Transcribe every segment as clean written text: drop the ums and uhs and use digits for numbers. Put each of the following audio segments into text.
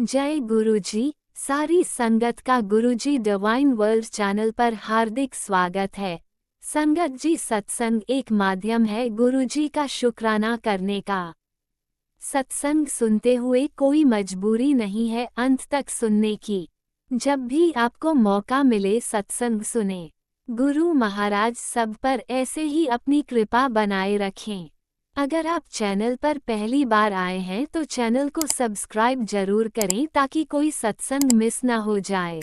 जय गुरुजी। सारी संगत का गुरुजी डिवाइन वर्ल्ड चैनल पर हार्दिक स्वागत है। संगत जी, सत्संग एक माध्यम है गुरुजी का शुक्राना करने का। सत्संग सुनते हुए कोई मजबूरी नहीं है अंत तक सुनने की। जब भी आपको मौका मिले सत्संग सुने। गुरु महाराज सब पर ऐसे ही अपनी कृपा बनाए रखें। अगर आप चैनल पर पहली बार आए हैं तो चैनल को सब्सक्राइब जरूर करें ताकि कोई सत्संग मिस ना हो जाए।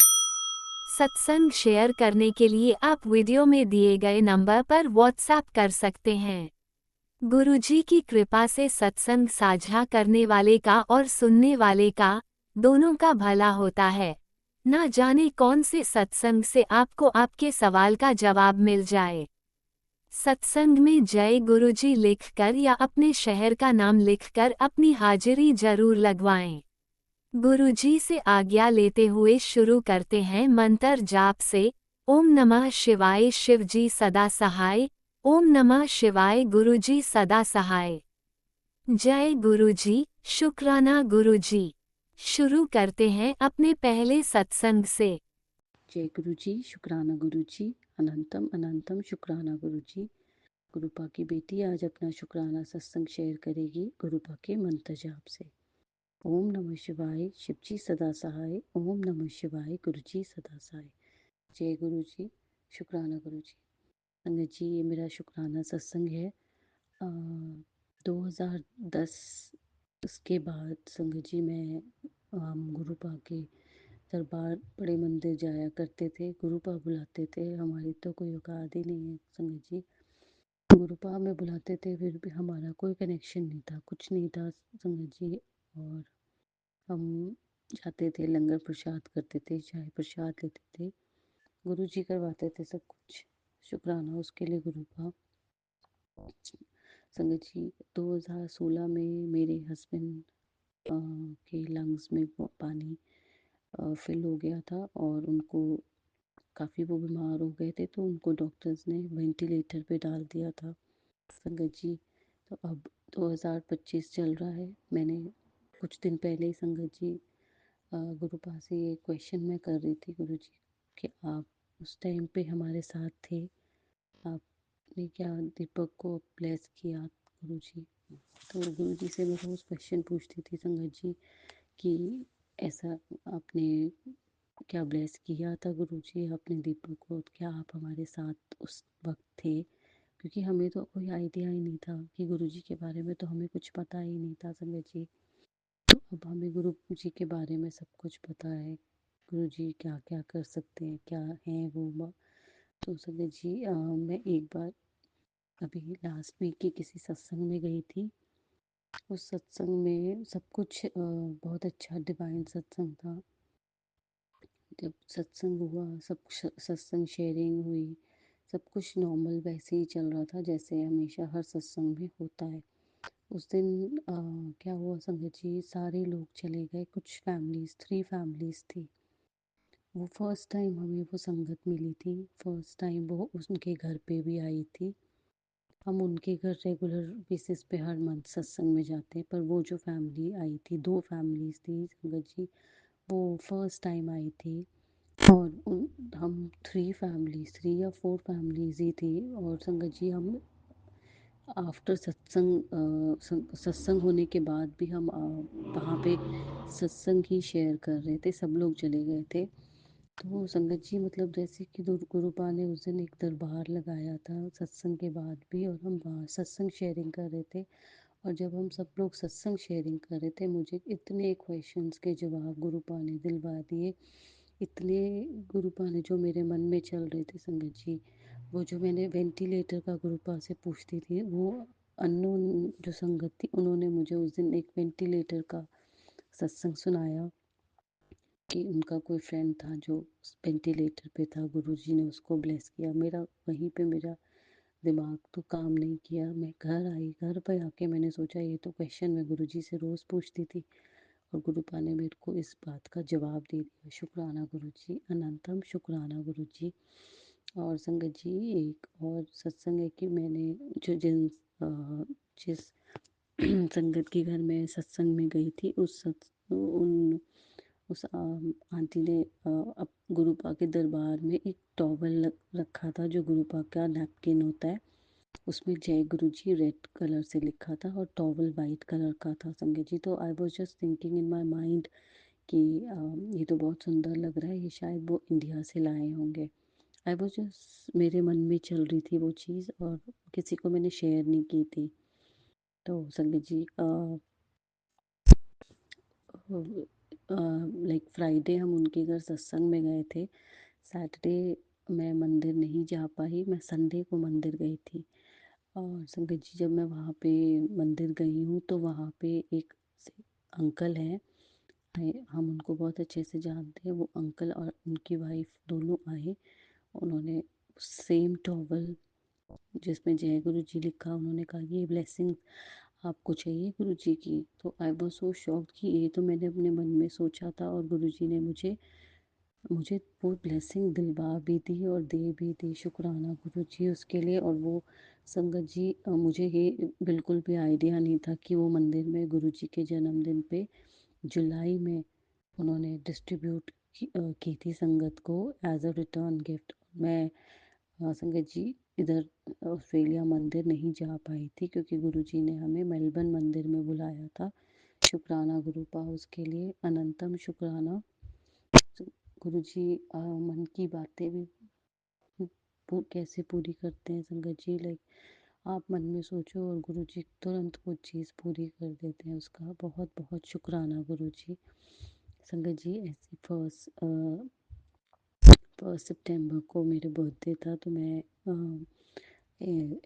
सत्संग शेयर करने के लिए आप वीडियो में दिए गए नंबर पर व्हाट्सएप कर सकते हैं। गुरुजी की कृपा से सत्संग साझा करने वाले का और सुनने वाले का, दोनों का भला होता है। ना जाने कौन से सत्संग से आपको आपके सवाल का जवाब मिल जाए। सत्संग में जय गुरुजी लिखकर या अपने शहर का नाम लिखकर अपनी हाजिरी जरूर लगवाएं। गुरुजी से आज्ञा लेते हुए शुरू करते हैं मंत्र जाप से। ओम नमः शिवाय शिवजी सदा सहाय। ओम नमः शिवाय गुरुजी सदा सहाय। जय गुरुजी, शुक्राना गुरुजी। शुरू करते हैं अपने पहले सत्संग से। जय गुरु जी, शुक्राना गुरु जी, अनंतम अनंतम शुक्राना गुरु जी। गुरुपा की बेटी आज अपना शुक्राना सत्संग शेयर करेगी गुरुपा के मंत्र जाप से। ओम नमः शिवाय शिवजी सदा सहाय। ओम नमः शिवाय गुरु जी सदा सहाय। जय गुरु जी, शुक्राना गुरु जी। संगत जी, ये मेरा शुक्राना सत्संग है। 2010 के बाद संगत जी मैं गुरुपा के दरबार बड़े मंदिर जाया करते थे। गुरुपा बुलाते थे, हमारी तो कोई औकात ही नहीं है संगत जी। गुरुपा हमें बुलाते थे, फिर भी हमारा कोई कनेक्शन नहीं था, कुछ नहीं था संगत जी। और हम जाते थे, लंगर प्रसाद करते थे, चाय प्रसाद लेते थे, गुरु जी करवाते थे सब कुछ। शुक्राना उसके लिए गुरुपा। संगत जी, 2016 में मेरे हस्बैंड के लंग्स में पानी फिल हो गया था और उनको काफ़ी वो बीमार हो गए थे, तो उनको डॉक्टर्स ने वेंटिलेटर पे डाल दिया था संगत जी। तो अब 2025 चल रहा है। मैंने कुछ दिन पहले ही संगत जी गुरुपा से ये क्वेश्चन मैं कर रही थी गुरु जी कि आप उस टाइम पे हमारे साथ थे, आपने क्या दीपक को ब्लेस किया गुरु जी। तो गुरु जी से मैं रोज़ क्वेश्चन पूछती थी संगत जी कि ऐसा आपने क्या ब्लेस किया था गुरु जी आपने दीपक को, क्या आप हमारे साथ उस वक्त थे? क्योंकि हमें तो कोई आइडिया ही नहीं था कि गुरु जी के बारे में, तो हमें कुछ पता ही नहीं था संगत जी। तो अब हमें गुरु जी के बारे में सब कुछ पता है। गुरु जी क्या क्या कर सकते हैं, क्या है वो। तो संगत जी मैं एक बार अभी लास्ट वीक की किसी सत्संग में गई थी। उस सत्संग में सब कुछ बहुत अच्छा डिवाइन सत्संग था। जब सत्संग हुआ, सब सत्संग शेयरिंग हुई, सब कुछ नॉर्मल वैसे ही चल रहा था जैसे हमेशा हर सत्संग में होता है। उस दिन क्या हुआ संगत जी, सारे लोग चले गए, कुछ फैमिलीज, 3 फैमिलीज थी। वो फर्स्ट टाइम हमें वो संगत मिली थी, फर्स्ट टाइम वो उनके घर पे भी आई थी। हम उनके घर रेगुलर बेसिस पे हर मंथ सत्संग में जाते हैं, पर वो जो फैमिली आई थी, 2 फैमिलीज थी संगत जी, वो फर्स्ट टाइम आई थी। और हम 3 या 4 फैमिलीज ही थी। और संगत जी हम आफ्टर सत्संग होने के बाद भी हम वहाँ पे सत्संग ही शेयर कर रहे थे, सब लोग चले गए थे। तो संगत जी मतलब जैसे कि गुरुपा ने उस दिन एक दरबार लगाया था सत्संग के बाद भी, और हम वहाँ सत्संग शेयरिंग कर रहे थे। और जब हम सब लोग सत्संग शेयरिंग कर रहे थे, मुझे इतने क्वेश्चंस के जवाब गुरुपा ने दिलवा दिए, इतने गुरुपा ने जो मेरे मन में चल रहे थे संगत जी। वो जो मैंने वेंटिलेटर का गुरुपा से पूछती थी, वो अननोन जो संगत थी उन्होंने मुझे उस दिन एक वेंटिलेटर का सत्संग सुनाया कि उनका कोई फ्रेंड था जो वेंटिलेटर पे था, गुरुजी ने उसको ब्लेस किया। मेरा वहीं पे मेरा दिमाग तो काम नहीं किया। मैं घर आई, घर पे आके मैंने सोचा ये तो क्वेश्चन मैं गुरुजी से रोज़ पूछती थी, और गुरुपा ने मेरे को इस बात का जवाब दे दिया। शुक्राना गुरुजी, अनंतम शुक्राना गुरुजी। और संगत जी एक और सत्संग है कि मैंने जो जिस संगत के घर में सत्संग में गई थी, उन उस आंटी ने अब गुरुपा के दरबार में एक टॉवल रखा था, जो गुरुपा का नैपकिन होता है, उसमें जय गुरु जी रेड कलर से लिखा था और टॉवल वाइट कलर का था संगत जी। तो I was just thinking in my mind कि ये तो बहुत सुंदर लग रहा है, ये शायद वो इंडिया से लाए होंगे। आई वॉज जस्ट, मेरे मन में चल रही थी वो चीज़ और किसी को मैंने शेयर नहीं की थी। तो संगत जी लाइक फ्राइडे हम उनके घर सत्संग में गए थे। सैटरडे मैं मंदिर नहीं जा पाई, मैं संडे को मंदिर गई थी। और संगत जी जब मैं वहाँ पे मंदिर गई हूँ तो वहाँ पे एक अंकल हैं, हम उनको बहुत अच्छे से जानते हैं। वो अंकल और उनकी वाइफ दोनों आए, उन्होंने सेम टॉवल जिसमें जय गुरु जी लिखा, उन्होंने कहा ये ब्लेसिंग आपको चाहिए गुरु जी की। तो आई वॉज सो शॉक्ड कि ये तो मैंने अपने मन में सोचा था और गुरु जी ने मुझे मुझे वो ब्लेसिंग दिलवा भी दी और दे भी दी। शुक्राना गुरु जी उसके लिए। और वो संगत जी मुझे ये बिल्कुल भी आइडिया नहीं था कि वो मंदिर में गुरु जी के जन्मदिन पे जुलाई में उन्होंने डिस्ट्रीब्यूट की थी संगत को एज अ रिटर्न गिफ्ट। मैं संगत जी इधर ऑस्ट्रेलिया मंदिर नहीं जा पाई थी क्योंकि गुरुजी ने हमें मेलबर्न मंदिर में बुलाया था। शुक्राना गुरुपा उसके लिए अनंतम शुक्राना। गुरुजी मन की बातें भी कैसे पूरी करते हैं संगत जी। लाइक आप मन में सोचो और गुरुजी तुरंत वो चीज़ पूरी कर देते हैं। उसका बहुत बहुत शुक्राना गुरुजी। संगत जी ऐसे फर्स्ट सितंबर को मेरे बर्थडे था, तो मैं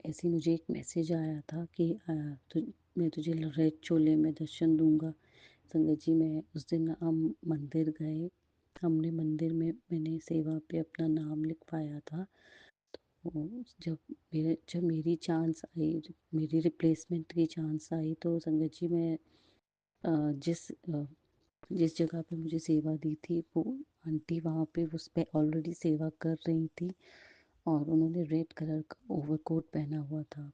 ऐसे मुझे एक मैसेज आया था कि मैं तुझे रेड चोले में दर्शन दूंगा। संगत जी मैं उस दिन हम मंदिर गए, हमने मंदिर में मैंने सेवा पे अपना नाम लिखवाया था। तो जब मेरी चांस आई, जब मेरी रिप्लेसमेंट की चांस आई, तो संगत जी मैं जिस जगह पे मुझे सेवा दी थी वो आंटी वहाँ पे उस पे ऑलरेडी सेवा कर रही थी और उन्होंने रेड कलर का ओवरकोट पहना हुआ था।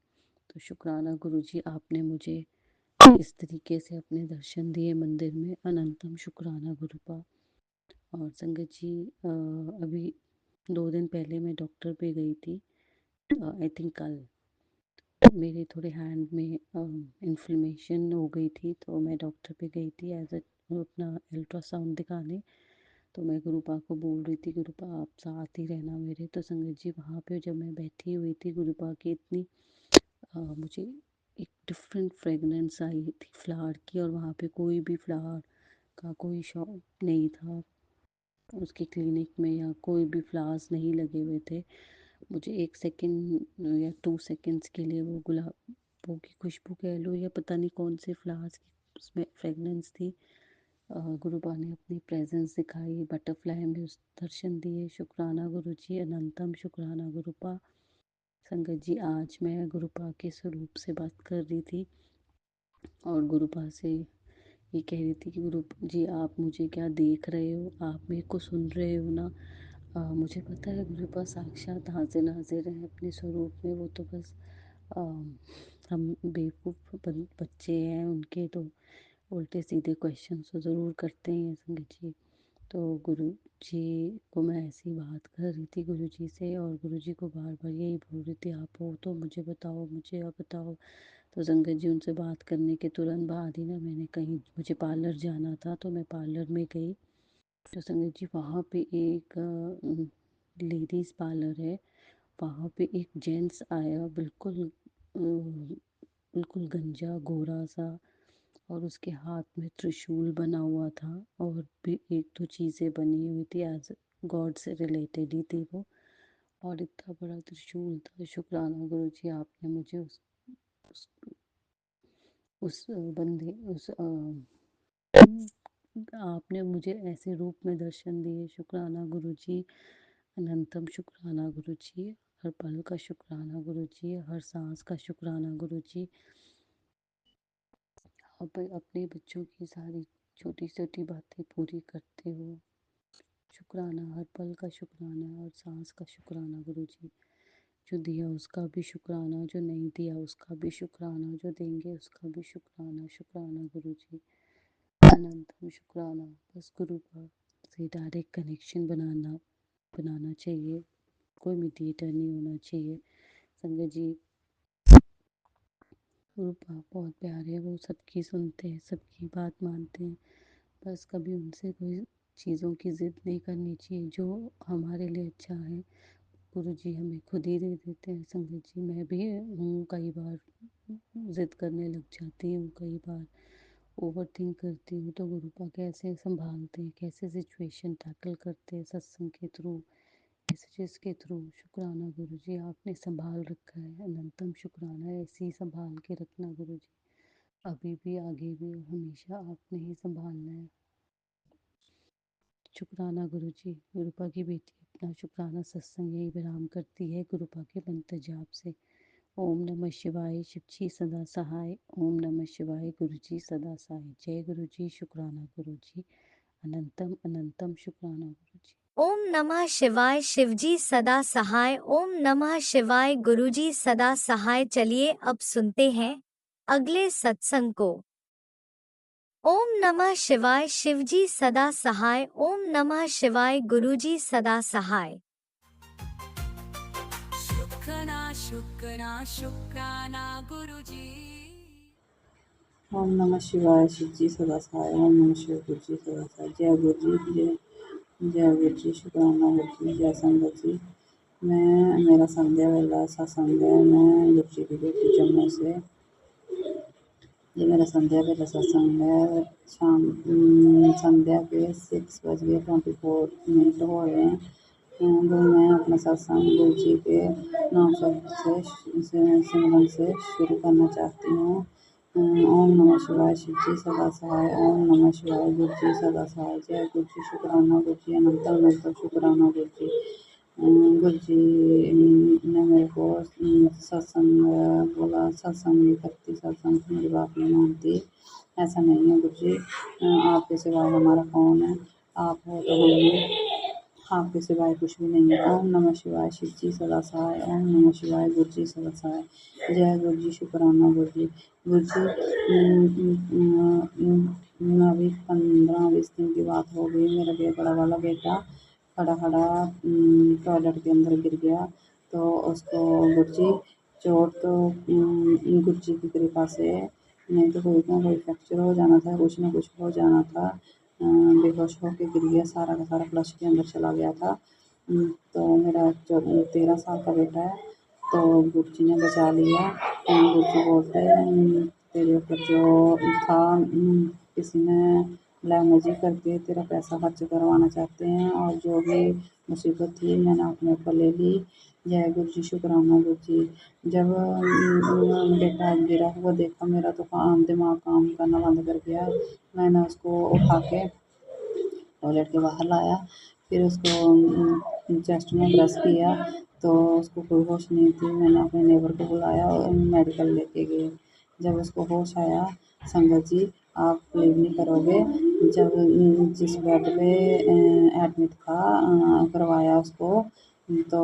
तो शुक्राना गुरुजी आपने मुझे इस तरीके से अपने दर्शन दिए मंदिर में। अनंतम शुक्राना गुरुपा। और संगत जी अभी 2 दिन पहले मैं डॉक्टर पे गई थी, आई थिंक कल। मेरे थोड़े हैंड में इन्फ्लेमेशन हो गई थी, तो मैं डॉक्टर पे गई थी एज अ अपना अल्ट्रासाउंड दिखाने। तो मैं गुरुपा को बोल रही थी गुरुपा आप साथ ही रहना मेरे। तो संगत जी वहाँ पे जब मैं बैठी हुई थी गुरुपा की इतनी मुझे एक डिफरेंट फ्रेगनेंस आई थी फ्लावर की, और वहाँ पे कोई भी फ्लावर का कोई शॉप नहीं था उसके क्लिनिक में, या कोई भी फ्लावर्स नहीं लगे हुए थे। मुझे 1 सेकेंड या 2 सेकेंड्स के लिए वो गुलाबों की खुशबू कह लो या पता नहीं कौन से फ्लावर्स की उसमें फ्रेगनेंस थी। गुरुबा ने अपनी प्रेजेंस दिखाई, बटरफ्लाई में उस दर्शन दिए। शुक्राना गुरु जी, अनंतम शुक्राना गुरुपा। संगत जी आज मैं गुरुपा के स्वरूप से बात कर रही थी और गुरुपा से ये कह रही थी कि गुरु जी आप मुझे क्या देख रहे हो, आप मेरे को सुन रहे हो ना। मुझे पता है गुरुपा साक्षात हाजिर नाजिर हैं अपने स्वरूप में। वो तो बस अ, हम बेवकूफ़ बच्चे हैं उनके, तो उल्टे सीधे क्वेश्चन तो ज़रूर करते हैं संगत जी। तो गुरु जी को मैं ऐसी बात कर रही थी गुरु जी से, और गुरु जी को बार बार यही बोल रही थी आप हो तो मुझे बताओ, मुझे आप बताओ। तो संगत जी उनसे बात करने के तुरंत बाद ही ना मैंने कहीं, मुझे पार्लर जाना था तो मैं पार्लर में गई। तो संगत जी वहाँ पे एक लेडीज़ पार्लर है, वहाँ पे एक जेंट्स आया, बिल्कुल गंजा गोरा सा, और उसके हाथ में त्रिशूल बना हुआ था और भी एक दो चीज़ें बनी हुई थी एज गॉड से रिलेटेड ही थी वो। और इतना बड़ा त्रिशूल था। शुक्राना गुरु जी आपने मुझे उस, उस बंदे उस आपने मुझे ऐसे रूप में दर्शन दिए। शुक्राना गुरु जी, अनंतम शुक्राना गुरु जी। हर पल का शुक्राना गुरु जी, हर सांस का शुक्राना गुरु जी। आप अपने बच्चों की सारी छोटी छोटी बातें पूरी करते हो। शुक्राना, हर पल का शुक्राना, हर सांस का शुक्राना गुरु जी। जो दिया उसका भी शुक्राना, जो नहीं दिया उसका भी शुक्राना, जो देंगे उसका भी शुक्राना। शुक्राना गुरु जी। अनंतम शुक्राना। बस गुरु का से डायरेक्ट कनेक्शन बनाना चाहिए, कोई मीडिएटर नहीं होना चाहिए। संगत जी, गुरु पाक बहुत प्यारे हैं, वो सबकी सुनते हैं, सबकी बात मानते हैं। बस कभी उनसे कोई चीज़ों की ज़िद नहीं करनी चाहिए, जो हमारे लिए अच्छा है गुरु जी हमें खुद ही दे देते हैं। संगत जी, मैं भी हूँ, कई बार ज़िद करने लग जाती हूँ, कई बार ओवर थिंक करती हूँ, तो गुरु पाक कैसे संभालते हैं, कैसे सिचुएशन टैकल करते हैं सत्संग के थ्रू, मैसेजेस के थ्रू। शुक्राना गुरु जी, आपने संभाल रखा है। अनंतम शुक्राना, ऐसे ही संभाल के रखना गुरु जी, अभी भी आगे भी और हमेशा आपने ही संभालना है। शुक्राना गुरु जी। गुरुपा की बेटी अपना शुक्राना सत्संग यही विराम करती है गुरुपा के मंत्र जाप से। ओम नमः शिवाय, शिव जी सदा सहाय। ओम नमः शिवाय, गुरु जी सदा सहाय। जय गुरु जी। शुक्राना गुरु जी। अनंतम अनंतम शुक्राना गुरु जी। ओम नमः शिवाय, शिवजी सदा सहाय। ओम नमः शिवाय, गुरुजी सदा सहाय। चलिए अब सुनते हैं अगले सत्संग को। ओम नमः शिवाय, शिवजी सदा सहाय। ओम नमः शिवाय, गुरुजी सदा सहाय। शुक्राना शुक्राना शुक्राना गुरुजी। ओम नमः शिवाय, शिव जी सदा सहाय। ओम नमः शिवाय, गुरु जी सदा सहाय। जय गुरु जी। जय गुरु जी। शुक्राना गुरु जी। जय संगत जी। मेरा संध्या वेला सत्संग है। मैं गुरु जी की बेटी जम्मू से। ये मेरा संध्या वेला सत्संग है। शाम संध्या के 6:24 हो रहे हैं। तो मैं अपना सत्संग गुरु जी के नाम शब्द से सिमरन से शुरू करना चाहती हूँ। ओम नमः शिवाय, शिव जी सदा सहाय। ओम नमः शिवाय, गुरु जी सदा सहाय। जय गुरु जी। शुक्राना गुरु जी। अनंतम अनंतम शुक्राना गुरु जी। गुरु जी ने मेरे को सत्संग बोला, सत्संग नहीं करती, सत्संग मेरी बात नहीं मानती। ऐसा नहीं है गुरु जी, आपके सिवाय हमारा कौन है, आप हो तो हम हैं, आपके सिवाय कुछ भी नहीं है। ओम नमः शिवाय, शिव जी सदा सहाय। ओम नमः शिवाय, गुरु जी सदा सहाय। जय गुरु जी। शुक्राना गुरु जी। गुरु जी, अभी 15-20 दिन की बात हो गई, मेरा बड़ा वाला बेटा खड़ा खड़ा टॉयलेट के अंदर गिर गया, तो उसको गुरु जी चोट तो गुरु जी की कृपा से, नहीं तो कोई ना कोई फ्रैक्चर हो जाना था, कुछ ना कुछ हो जाना था। बेहोश होके गिर गया, सारा का सारा फ्लश के अंदर चला गया था। तो मेरा जो 13 साल का बेटा है, तो गुरु जी ने बचा लिया। गुरु जी बोलते हैं तेरे ऊपर जो था, किसी ने ब्लैकमेल करके तेरा पैसा खर्च करवाना चाहते हैं, और जो भी मुसीबत थी मैंने अपने ऊपर ले ली। जय गुरु जी। शुक्राना गुरु जी। जब बेटा गिरा हुआ देखा मेरा, तो दिमाग काम करना बंद कर गया। मैंने उसको उठा के टॉयलेट के बाहर लाया, फिर उसको चेस्ट में प्रेस किया, तो उसको कोई होश नहीं थी। मैंने अपने नेबर को बुलाया और मेडिकल लेके गए। जब उसको होश आया, संगत जी आप बिलीव नहीं करोगे, जब जिस बेड पे एडमिट था, करवाया उसको, तो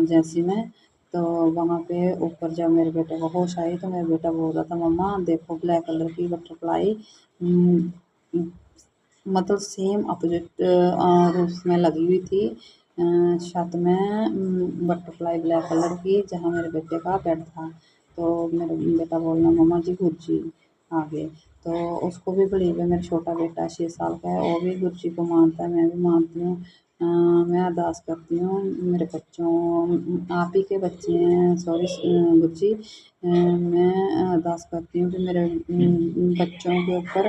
जैसी में, तो वहाँ पे ऊपर जब मेरे बेटे को होश आई, तो मेरा बेटा बोल रहा था मम्मा देखो ब्लैक कलर की बटरफ्लाई, मतलब सेम अपोजिट रूफ में लगी हुई थी, छत में, बटरफ्लाई ब्लैक कलर की, जहाँ मेरे बेटे का बेड था। तो मेरा बेटा बोलना मम्मा जी गुरु जी आ गए। तो उसको भी बिलीव है, मेरा छोटा बेटा 6 साल का है, वो भी गुरु जी को मानता है, मैं भी मानती हूँ। मैं अरदास करती हूँ मेरे बच्चों, आप ही के बच्चे हैं, सॉरी गुरु जी, मैं अरदास करती हूँ कि मेरे बच्चों के ऊपर,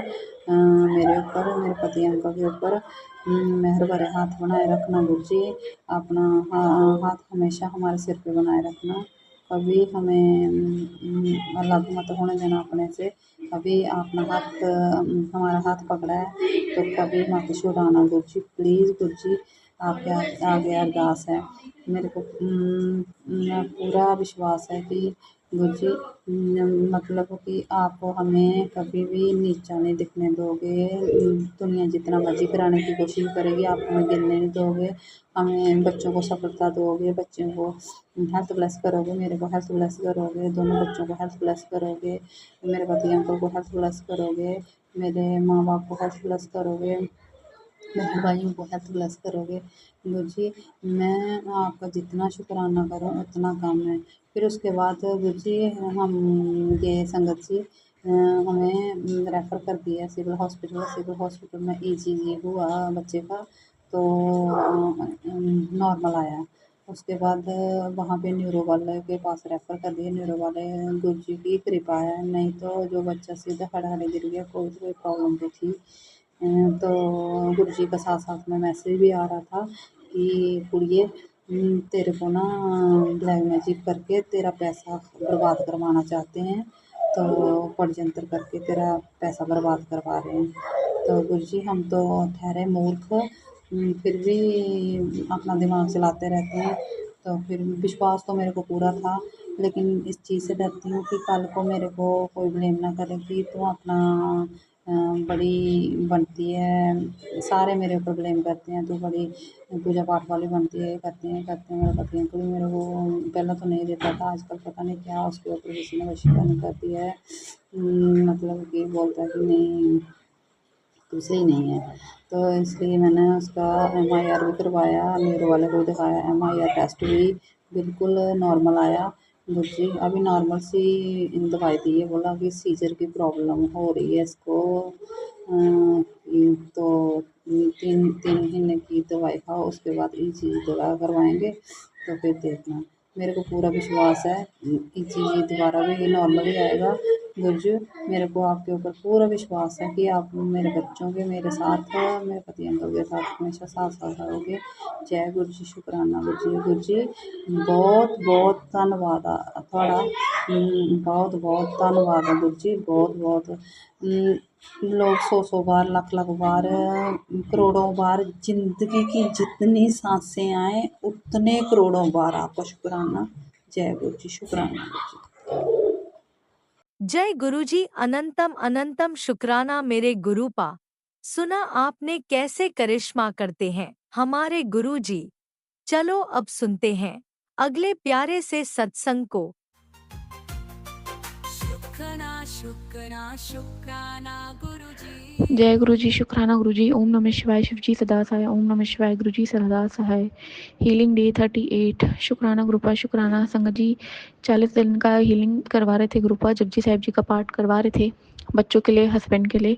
मेरे ऊपर, मेरे पति अंकल के ऊपर मेहर भरे हाथ बनाए रखना गुरु जी। अपना हाथ हमेशा हमारे सिर पे बनाए रखना, कभी हमें अलग मत होने देना अपने से। कभी अपना हाथ, हमारा हाथ पकड़ा है तो कभी मत छुड़ाना गुरु जी, प्लीज़ गुरु जी। आपके आगे अरदास है। मेरे को पूरा विश्वास है कि गुरुजी मतलब कि आप हमें कभी भी नीचा नहीं दिखने दोगे। दुनिया जितना मर्ज़ी कराने की कोशिश करेगी, आप हमें गिरने नहीं दोगे। हमें बच्चों को सफलता दोगे, बच्चों को हेल्थ ब्लेस करोगे, मेरे को हेल्थ ब्लेस करोगे, दोनों बच्चों को हेल्थ ब्लेस करोगे, मेरे पति अंकल को हेल्थ ब्लेस करोगे, मेरे माँ-बाप को हेल्थ ब्लेस करोगे, मेरे भाइयों को हेल्थ ब्लेस करोगे। गुरुजी मैं आपका जितना शुक्राना करूँ उतना कम है। फिर उसके बाद गुरुजी हम ये संगत जी हमें रेफ़र कर दिया सिविल हॉस्पिटल में ईसीजी हुआ बच्चे का, तो नॉर्मल आया। उसके बाद वहाँ पे न्यूरो वाले के पास रेफ़र कर दिया। न्यूरो वाले गुरुजी की कृपा है, नहीं तो जो बच्चा सीधा खड़ा गिर गया, कोई तो कोई प्रॉब्लम तो थी। तो गुरुजी का साथ-साथ में मैसेज भी आ रहा था कि कुड़िए तेरे को ना ब्लैक मैजिक करके तेरा पैसा बर्बाद करवाना चाहते हैं, तो षड्यंत्र करके तेरा पैसा बर्बाद करवा रहे हैं। तो गुरुजी हम तो ठहरे मूर्ख, फिर भी अपना दिमाग चलाते रहते हैं। तो फिर विश्वास तो मेरे को पूरा था, लेकिन इस चीज़ से डरती हूँ कि कल को मेरे को कोई ब्लेम ना करे कि तू अपना बड़ी बनती है, सारे मेरे ऊपर ब्लेम करते हैं, तू बड़ी पूजा पाठ वाली बनती है, करते हैं मेरे पति अंकल भी मेरे को पहले तो नहीं देता था, आजकल पता नहीं क्या उसके ऊपर किसी ने वशीकरण कर दिया है। मतलब कि बोलता है कि नहीं तू सही नहीं है, तो इसलिए मैंने उसका एमआईआर भी करवाया, न्यूरो वाले को भी दिखाया, एमआईआर टेस्ट भी बिल्कुल नॉर्मल आया। गुरुजी अभी नॉर्मल सी दवाई दी है, बोला कि सीजर की प्रॉब्लम हो रही है इसको, तो 3 महीने की दवाई खाओ, उसके बाद ईसीजी दोबारा करवाएंगे, तो फिर देखना। मेरे को पूरा विश्वास है ईसीजी दोबारा भी नॉर्मल ही आएगा। गुरुजी मेरे को आपके ऊपर पूरा विश्वास है कि आप मेरे बच्चों के मेरे साथ मेरे पति अंकल के साथ हमेशा साथ रहोगे। जय गुरु जी, शुकराना गुरु जी बहुत बहुत धन्नवाद थोड़ा, बहुत बहुत धन्नवाद गुरु जी, बहुत बहुत लोग 100 बार लाख बार करोड़ों बार जिंदगी की जितनी सांसें आए उतने करोड़ों बार आपका शुक्राना। जय गुरु जी, शुक्राना गुरु जी। जय गुरुजी, अनंतम अनंतम शुक्राना मेरे गुरुपा। सुना आपने कैसे करिश्मा करते हैं हमारे गुरुजी। चलो अब सुनते हैं अगले प्यारे से सत्संग को। शुक्राना गुरुजी। जय गुरु जी, शुक्राना गुरु जी। ओम नमः शिवाय, शिव जी सदा सहाय। ओम नमः शिवाय, गुरु जी सदा सहाय। हीलिंग डे 38, शुक्राना ग्रुपा, शुक्राना संगत जी। 40 दिन का हीलिंग करवा रहे थे ग्रुपा, जपजी साहिब जी का पाठ करवा रहे थे बच्चों के लिए, हस्बैंड के लिए,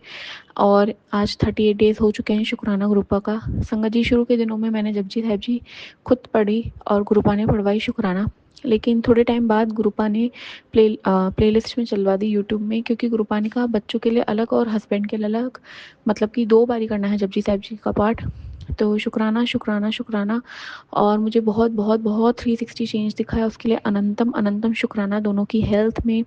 और आज 38 डेज हो चुके हैं शुक्राना ग्रुपा का। संगत जी शुरू के दिनों में मैंने जपजी साहिब जी खुद पढ़ी और ग्रुपा ने पढ़वाई शुक्राना, लेकिन थोड़े टाइम बाद गुरुपा ने प्लेलिस्ट में चलवा दी यूट्यूब में, क्योंकि गुरुपा ने कहा बच्चों के लिए अलग और हस्बैंड के लिए अलग, मतलब कि 2 बारी करना है जपजी साहिब जी का पाठ। तो शुक्राना शुक्राना शुक्राना, और मुझे बहुत बहुत बहुत 360 चेंज दिखा है, उसके लिए अनंतम अनंतम शुक्राना। दोनों की हेल्थ में,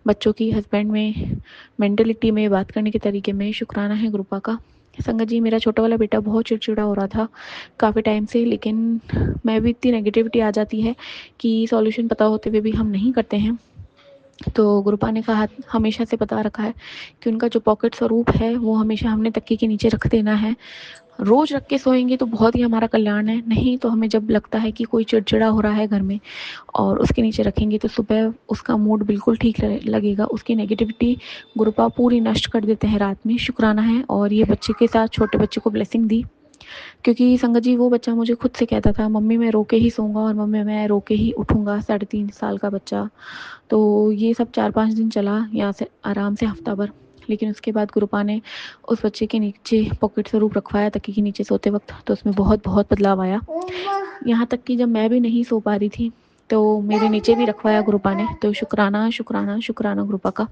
बच्चों की, हस्बैंड में, मेंटलिटी में, बात करने के तरीके में शुक्राना है गुरुपा का। संगत जी मेरा छोटा वाला बेटा बहुत चिड़चिड़ा हो रहा था काफ़ी टाइम से, लेकिन मैं भी इतनी नेगेटिविटी आ जाती है कि सॉल्यूशन पता होते हुए भी हम नहीं करते हैं। तो गुरुपा ने कहा, हमेशा से बता रखा है कि उनका जो पॉकेट स्वरूप है वो हमेशा हमने तकिए के नीचे रख देना है। रोज़ रख के सोएंगे तो बहुत ही हमारा कल्याण है, नहीं तो हमें जब लगता है कि कोई चिड़चिड़ा हो रहा है घर में और उसके नीचे रखेंगे तो सुबह उसका मूड बिल्कुल ठीक लगेगा। उसकी नेगेटिविटी गुरुपा पूरी नष्ट कर देते हैं रात में। शुक्राना है। और ये बच्चे के साथ छोटे बच्चे को ब्लेसिंग दी, क्योंकि संगत जी वो बच्चा मुझे खुद से कहता था, मम्मी मैं रो के ही सोऊंगा और मम्मी मैं रो के ही उठूंगा। 3.5 साल का बच्चा। तो ये सब 4-5 दिन चला यहाँ से आराम से, हफ्ता भर। लेकिन उसके बाद गुरुपा ने उस बच्चे के नीचे पॉकेट स्वरूप रखवाया तकिए के नीचे सोते वक्त, तो उसमें बहुत बहुत बदलाव आया। यहाँ तक कि जब मैं भी नहीं सो पा रही थी तो मेरे नीचे भी रखवाया गुरुपा ने। तो शुक्राना शुक्राना शुक्राना गुरुपा का।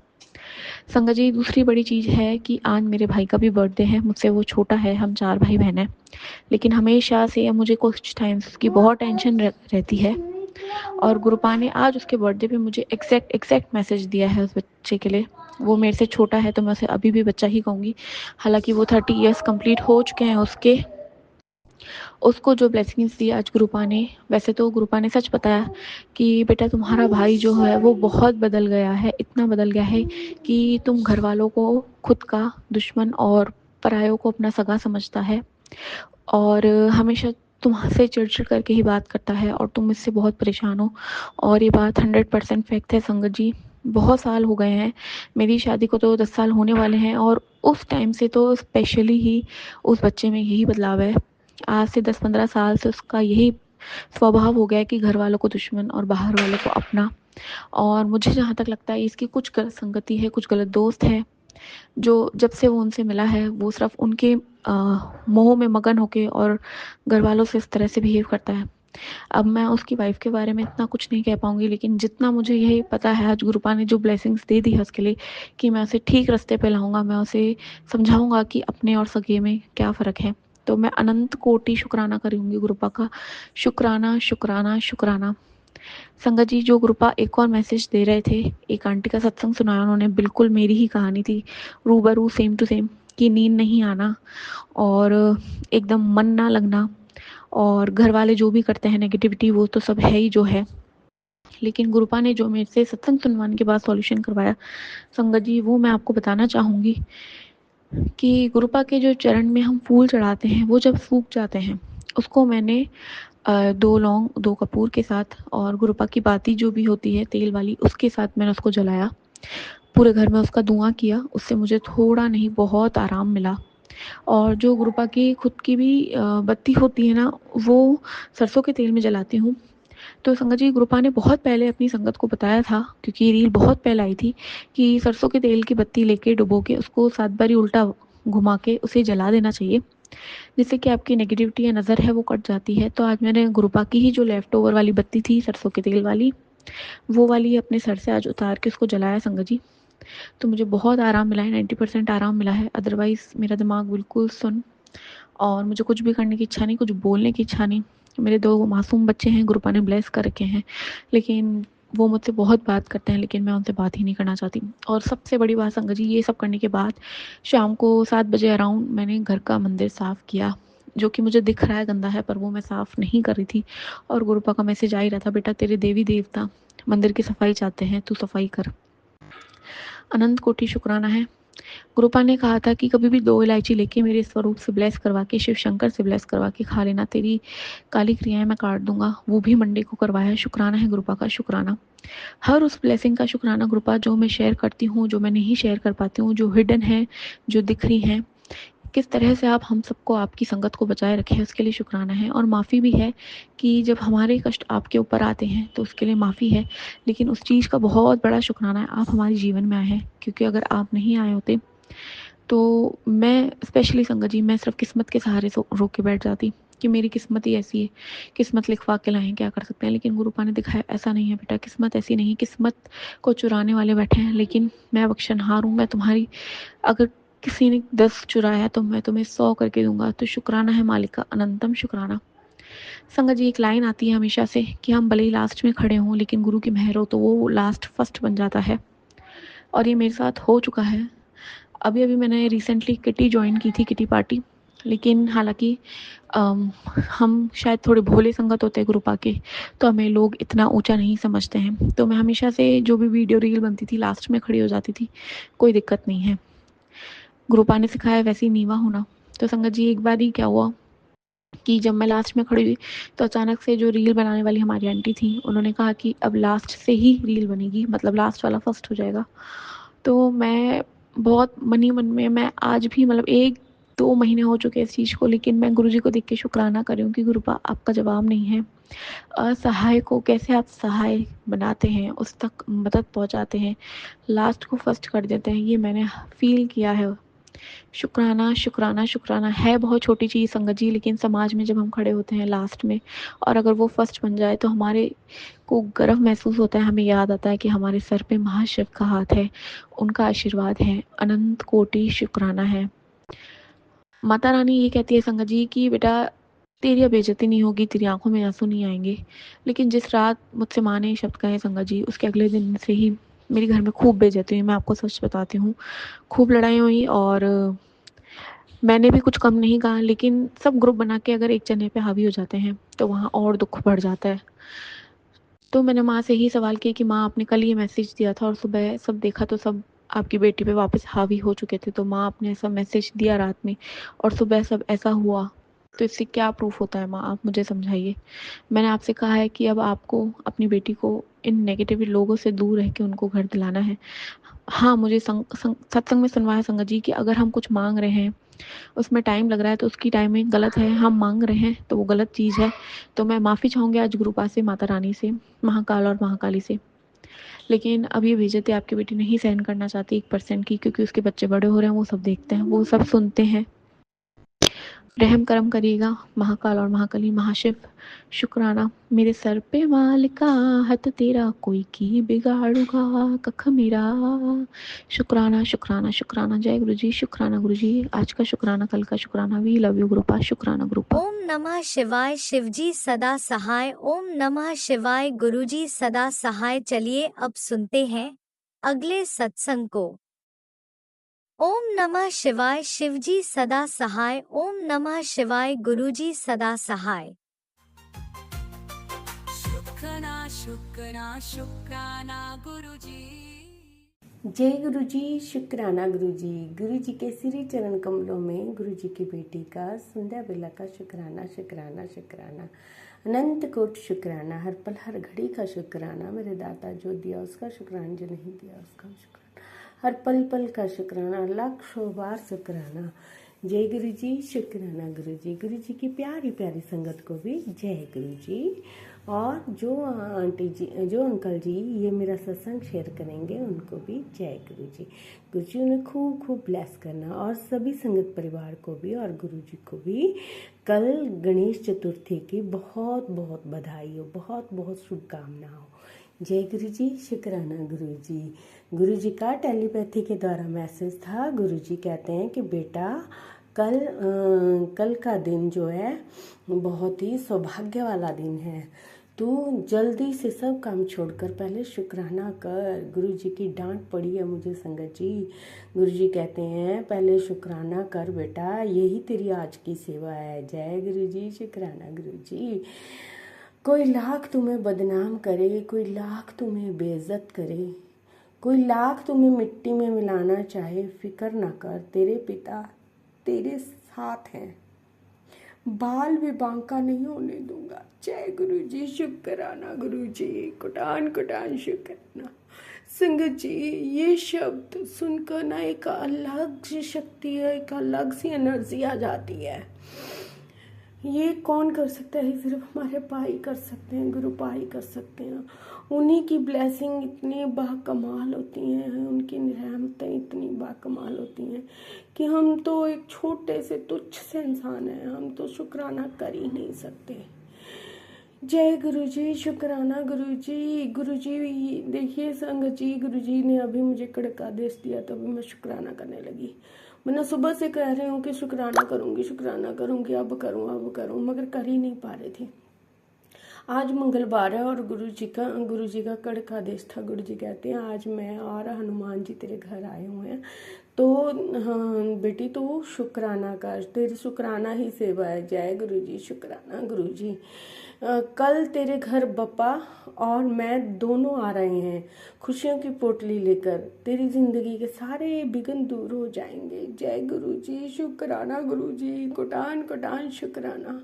संगत जी दूसरी बड़ी चीज़ है कि आज मेरे भाई का भी बर्थडे है, मुझसे वो छोटा है, हम 4 भाई बहन हैं, लेकिन हमेशा से मुझे कुछ टाइम से उसकी बहुत टेंशन रहती है। और गुरुपा ने आज उसके बर्थडे पे मुझे एग्जैक्ट मैसेज दिया है उस बच्चे के लिए। वो मेरे से छोटा है तो मैं उसे अभी भी बच्चा ही कहूँगी, हालांकि वो 30 ईयर्स कंप्लीट हो चुके हैं उसके, उसको जो ब्लेसिंग्स दी आज गुरुपा ने, वैसे तो गुरुपा ने सच बताया कि बेटा तुम्हारा भाई जो है वो बहुत बदल गया है, इतना बदल गया है कि तुम घर वालों को खुद का दुश्मन और परायों को अपना सगा समझता है और हमेशा तुमसे चिड़चिड़ करके ही बात करता है और तुम इससे बहुत परेशान हो। और ये बात 100% फैक्ट है संगत जी। बहुत साल हो गए हैं, मेरी शादी को तो 10 साल होने वाले हैं और उस टाइम से तो स्पेशली ही उस बच्चे में यही बदलाव है। आज से 10-15 साल से उसका यही स्वभाव हो गया है कि घर वालों को दुश्मन और बाहर वालों को अपना। और मुझे जहाँ तक लगता है इसकी कुछ गलत संगति है, कुछ गलत दोस्त है जो जब से वो उनसे मिला है वो सिर्फ उनके मोह में मगन होके और घर वालों से इस तरह से बिहेव करता है। अब मैं उसकी वाइफ के बारे में इतना कुछ नहीं कह पाऊंगी, लेकिन जितना मुझे यही पता है आज गुरुपा ने जो ब्लेसिंग्स दे दी है उसके लिए कि मैं उसे ठीक रास्ते पे लाऊंगा, मैं उसे समझाऊंगा कि अपने और सगे में क्या फ़र्क है। तो मैं अनंत कोटि शुक्राना करूंगी गुरुपा का। शुक्राना शुक्राना शुक्राना। संगत जी जो गुरुपा एक और मैसेज दे रहे थे, एक आंटी का सत्संग सुनाया उन्होंने, बिल्कुल मेरी ही कहानी थी रूबरू, सेम टू सेम, कि नींद नहीं आना और एकदम मन ना लगना और घर वाले जो भी करते हैं नेगेटिविटी वो तो सब है ही जो है। लेकिन गुरुपा ने जो मेरे से सत्संग सुनवाने के बाद सॉल्यूशन करवाया संगत जी, वो मैं आपको बताना चाहूँगी कि गुरुपा के जो चरण में हम फूल चढ़ाते हैं वो जब सूख जाते हैं उसको मैंने 2 लौंग 2 कपूर के साथ और गुरुपा की बाती जो भी होती है तेल वाली उसके साथ मैंने उसको जलाया, पूरे घर में उसका धुआं किया। उससे मुझे थोड़ा नहीं बहुत आराम मिला। और जो गुरुपा की खुद की भी बत्ती होती है ना, वो सरसों के तेल में जलाती हूँ। तो संगत जी गुरुपा ने बहुत पहले अपनी संगत को बताया था, क्योंकि ये रील बहुत पहले आई थी, कि सरसों के तेल की बत्ती लेके डुबो के उसको 7 बारी उल्टा घुमा के उसे जला देना चाहिए, जिससे कि आपकी नेगेटिविटी या नज़र है वो कट जाती है। तो आज मैंने गुरुपा की ही जो लेफ्ट ओवर वाली बत्ती थी सरसों के तेल वाली, वो वाली अपने सर से आज उतार के उसको जलाया संगत जी। तो मुझे बहुत आराम मिला है, 90% आराम मिला है। अदरवाइज़ मेरा दिमाग बिल्कुल सुन और मुझे कुछ भी करने की इच्छा नहीं, कुछ बोलने की इच्छा नहीं। मेरे 2 मासूम बच्चे हैं, गुरुपा ने ब्लेस कर रखे हैं, लेकिन वो मुझसे बहुत बात करते हैं, लेकिन मैं उनसे बात ही नहीं करना चाहती। और सबसे बड़ी बात संगत जी, ये सब करने के बाद शाम को 7 बजे अराउंड मैंने घर का मंदिर साफ़ किया, जो कि मुझे दिख रहा है गंदा है, पर वो मैं साफ़ नहीं कर रही थी। और गुरुपा का मैसेज आ ही रहा था, बेटा तेरे देवी देवता मंदिर की सफाई चाहते हैं, तू सफाई कर। अनंत कोटि शुक्राना है। गुरुपा ने कहा था कि कभी भी 2 इलायची लेके मेरे स्वरूप से ब्लेस करवा के, शिव शंकर से ब्लेस करवा के खा लेना, तेरी काली क्रियाएं मैं काट दूंगा। वो भी मंडे को करवाया। शुक्राना है गुरुपा का, शुक्राना। हर उस ब्लेसिंग का शुक्राना गुरुपा जो मैं शेयर करती हूँ, जो मैं नहीं शेयर कर पाती हूँ, जो हिडन है, जो दिख रही हैं। किस तरह से आप हम सबको, आपकी संगत को बचाए रखें, उसके लिए शुक्राना है। और माफ़ी भी है कि जब हमारे कष्ट आपके ऊपर आते हैं तो उसके लिए माफ़ी है, लेकिन उस चीज़ का बहुत बड़ा शुक्राना है आप हमारे जीवन में आए हैं, क्योंकि अगर आप नहीं आए होते तो मैं स्पेशली संगत जी, मैं सिर्फ किस्मत के सहारे से रोक के बैठ जाती कि मेरी किस्मत ही ऐसी है, किस्मत लिखवा के लाएं, क्या कर सकते हैं। लेकिन गुरुपा ने दिखाया ऐसा नहीं है बेटा, किस्मत ऐसी नहीं, किस्मत को चुराने वाले बैठे हैं, लेकिन मैं बख्शनहार हूँ। मैं तुम्हारी, अगर किसी ने 10 चुराया तो मैं तुम्हें 100 करके दूंगा। तो शुक्राना है मालिक का, अनंतम शुक्राना। संगत जी एक लाइन आती है हमेशा से कि हम भले ही लास्ट में खड़े हों, लेकिन गुरु की मेहर हो तो वो लास्ट फर्स्ट बन जाता है, और ये मेरे साथ हो चुका है। अभी अभी मैंने रिसेंटली किटी ज्वाइन की थी, किटी पार्टी, लेकिन हालांकि हम शायद थोड़े भोले संगत होते हैं गुरुपा के, तो हमें लोग इतना ऊंचा नहीं समझते हैं। तो मैं हमेशा से जो भी वीडियो रील बनती थी लास्ट में खड़ी हो जाती थी, कोई दिक्कत नहीं है, गुरुपा ने सिखाया वैसे ही नीवा होना। तो संगत जी एक बार ही क्या हुआ कि जब मैं लास्ट में खड़ी हुई तो अचानक से जो रील बनाने वाली हमारी आंटी थी, उन्होंने कहा कि अब लास्ट से ही रील बनेगी, मतलब लास्ट वाला फर्स्ट हो जाएगा। तो मैं बहुत मन ही मन में, मैं आज भी मतलब 1-2 महीने हो चुके हैं इस चीज़ को, लेकिन मैं गुरुजी को देख के शुक्राना कर रही हूँ कि गुरुपा आपका जवाब नहीं है। असहाय को कैसे आप सहाय बनाते हैं, उस तक मदद पहुँचाते हैं, लास्ट को फर्स्ट कर देते हैं, ये मैंने फील किया है। शुक्राना शुक्राना शुक्राना है बहुत छोटी चीज़ संगत जी, लेकिन समाज में जब हम खड़े होते हैं लास्ट में और अगर वो फर्स्ट बन जाए तो हमारे को गर्व महसूस होता है, हमें याद आता है कि हमारे सर पे महाशिव का हाथ है, उनका आशीर्वाद है, अनंत कोटि शुक्राना है। माता रानी ये कहती है संगत जी कि बेटा तेरी अब बेइज्जती नहीं होगी, तेरी आंखों में आंसू नहीं आएंगे। लेकिन जिस रात मुझसे माँ ने शब्द कहे संगत जी, उसके अगले दिन से ही मेरे घर में खूब बेइज्जती हुई, मैं आपको सच बताती हूँ, खूब लड़ाई हुई। और मैंने भी कुछ कम नहीं कहा, लेकिन सब ग्रुप बना के अगर एक जने पे हावी हो जाते हैं तो वहाँ और दुख बढ़ जाता है। तो मैंने माँ से ही सवाल किया कि माँ, आपने कल ये मैसेज दिया था और सुबह सब देखा तो सब आपकी बेटी पे वापस हावी हो चुके थे, तो माँ आपने ऐसा मैसेज दिया रात में और सुबह सब ऐसा हुआ, तो इससे क्या प्रूफ होता है माँ, आप मुझे समझाइए। मैंने आपसे कहा है कि अब आपको अपनी बेटी को इन नेगेटिव लोगों से दूर रह के उनको घर दिलाना है। हाँ, मुझे सत्संग में सुनवाया संगत जी कि अगर हम कुछ मांग रहे हैं, उसमें टाइम लग रहा है, तो उसकी टाइमिंग गलत है, हम मांग रहे हैं तो वो गलत चीज़ है। तो मैं माफ़ी चाहूँगी आज गुरुपा से, माता रानी से, महाकाल और महाकाली से। लेकिन अब ये बेइज्जती आपकी बेटी नहीं सहन करना चाहती 1% की, क्योंकि उसके बच्चे बड़े हो रहे हैं, वो सब देखते हैं, वो सब सुनते हैं। रहम करम करिएगा महाकाल और महाकाली महाशिव। शुक्राना मेरे सर पे माल का, हाथ तेरा कोई की बिगाड़ूगा कख मेरा। शुक्राना शुक्राना शुक्राना। जय गुरु जी। शुक्राना गुरु जी। आज का शुक्राना, कल का शुक्राना। We love you गुरुपा। शुक्राना गुरुपा। ओम नमः शिवाय। शिवजी सदा सहाय। ओम नमः शिवाय। गुरुजी सदा सहाय। चलिए अब सुनते हैं अगले सत्संग को। ओम नमः शिवाय। शिवजी सदा सहाय। ओम नमः शिवाय। गुरुजी सदा सहाय। शुक्राना शुक्राना शुक्राना गुरुजी। जय गुरु जी। शुक्राना गुरु जी। गुरु जी के श्री चरण कमलों में गुरु जी की बेटी का संध्या बेला का शुक्राना शुक्राना शुक्राना। अनंत कोट शुक्राना। हर पल हर घड़ी का शुक्राना। मेरे दाता जो दिया उसका शुक्राना, जो नहीं दिया उसका शुक्राना। हर पल पल का शुक्राना, लाखों बार शुक्राना। जय गुरु जी। शुक्राना गुरु जी। गुरु जी की प्यारी प्यारी संगत को भी जय गुरु जी। और जो आंटी जी, जो अंकल जी ये मेरा सत्संग शेयर करेंगे, उनको भी जय गुरु जी। गुरु जी उन्हें खूब खूब ब्लेस करना, और सभी संगत परिवार को भी और गुरु जी को भी कल गणेश चतुर्थी की बहुत बहुत बधाई हो, बहुत बहुत शुभकामनाएं हो। जय गुरु जी। शुक्राना गुरु जी। गुरु जी का टेलीपैथी के द्वारा मैसेज था। गुरु जी कहते हैं कि बेटा कल का दिन जो है बहुत ही सौभाग्य वाला दिन है। तू जल्दी से सब काम छोड़कर पहले शुक्राना कर। गुरु जी की डांट पड़ी है मुझे संगत जी। गुरु जी कहते हैं पहले शुक्राना कर बेटा, यही तेरी आज की सेवा है। जय गुरु जी। शुक्राना गुरु जी। कोई लाख तुम्हें बदनाम करे, कोई लाख तुम्हें बेइज्जत करे, कोई लाख तुम्हें मिट्टी में मिलाना चाहे, फिक्र ना कर, तेरे पिता तेरे साथ हैं। बाल भी बांका नहीं होने दूंगा। जय गुरु जी। शुक्राना गुरु जी। कुटान कुटान शुक्राना। संगत जी ये शब्द सुनकर ना एक अलग सी शक्ति है, एक अलग सी एनर्जी आ जाती है। ये कौन कर सकता है? सिर्फ हमारे भाई कर सकते हैं, गुरु भाई कर सकते हैं। उन्हीं की ब्लेसिंग इतनी बाकमाल होती हैं, उनकी रहमतें इतनी बाकमाल होती हैं कि हम तो एक छोटे से तुच्छ से इंसान हैं, हम तो शुक्राना कर ही नहीं सकते। जय गुरु जी। शुक्राना गुरु जी। गुरु जी देखिए संगत जी, गुरु जी ने अभी मुझे कड़क आदेश दिया तो अभी मैं शुक्राना करने लगी। मैं सुबह से कह रही हूँ कि शुक्राना करूँगी, शुक्राना करूँगी, अब करूँ, मगर कर ही नहीं पा रही थी। आज मंगलवार है और गुरु जी का कड़क आदेश था। गुरु जी कहते हैं आज मैं और हनुमान जी तेरे घर आए हुए हैं, तो हाँ बेटी तू शुक्राना कर, तेरी शुक्राना ही सेवा है। जय गुरु जी। शुक्राना गुरु जी। कल तेरे घर बप्पा और मैं दोनों आ रहे हैं खुशियों की पोटली लेकर। तेरी जिंदगी के सारे विघ्न दूर हो जाएंगे। जय गुरु जी। शुक्राना गुरु जी। कुटान कुटान शुक्राना।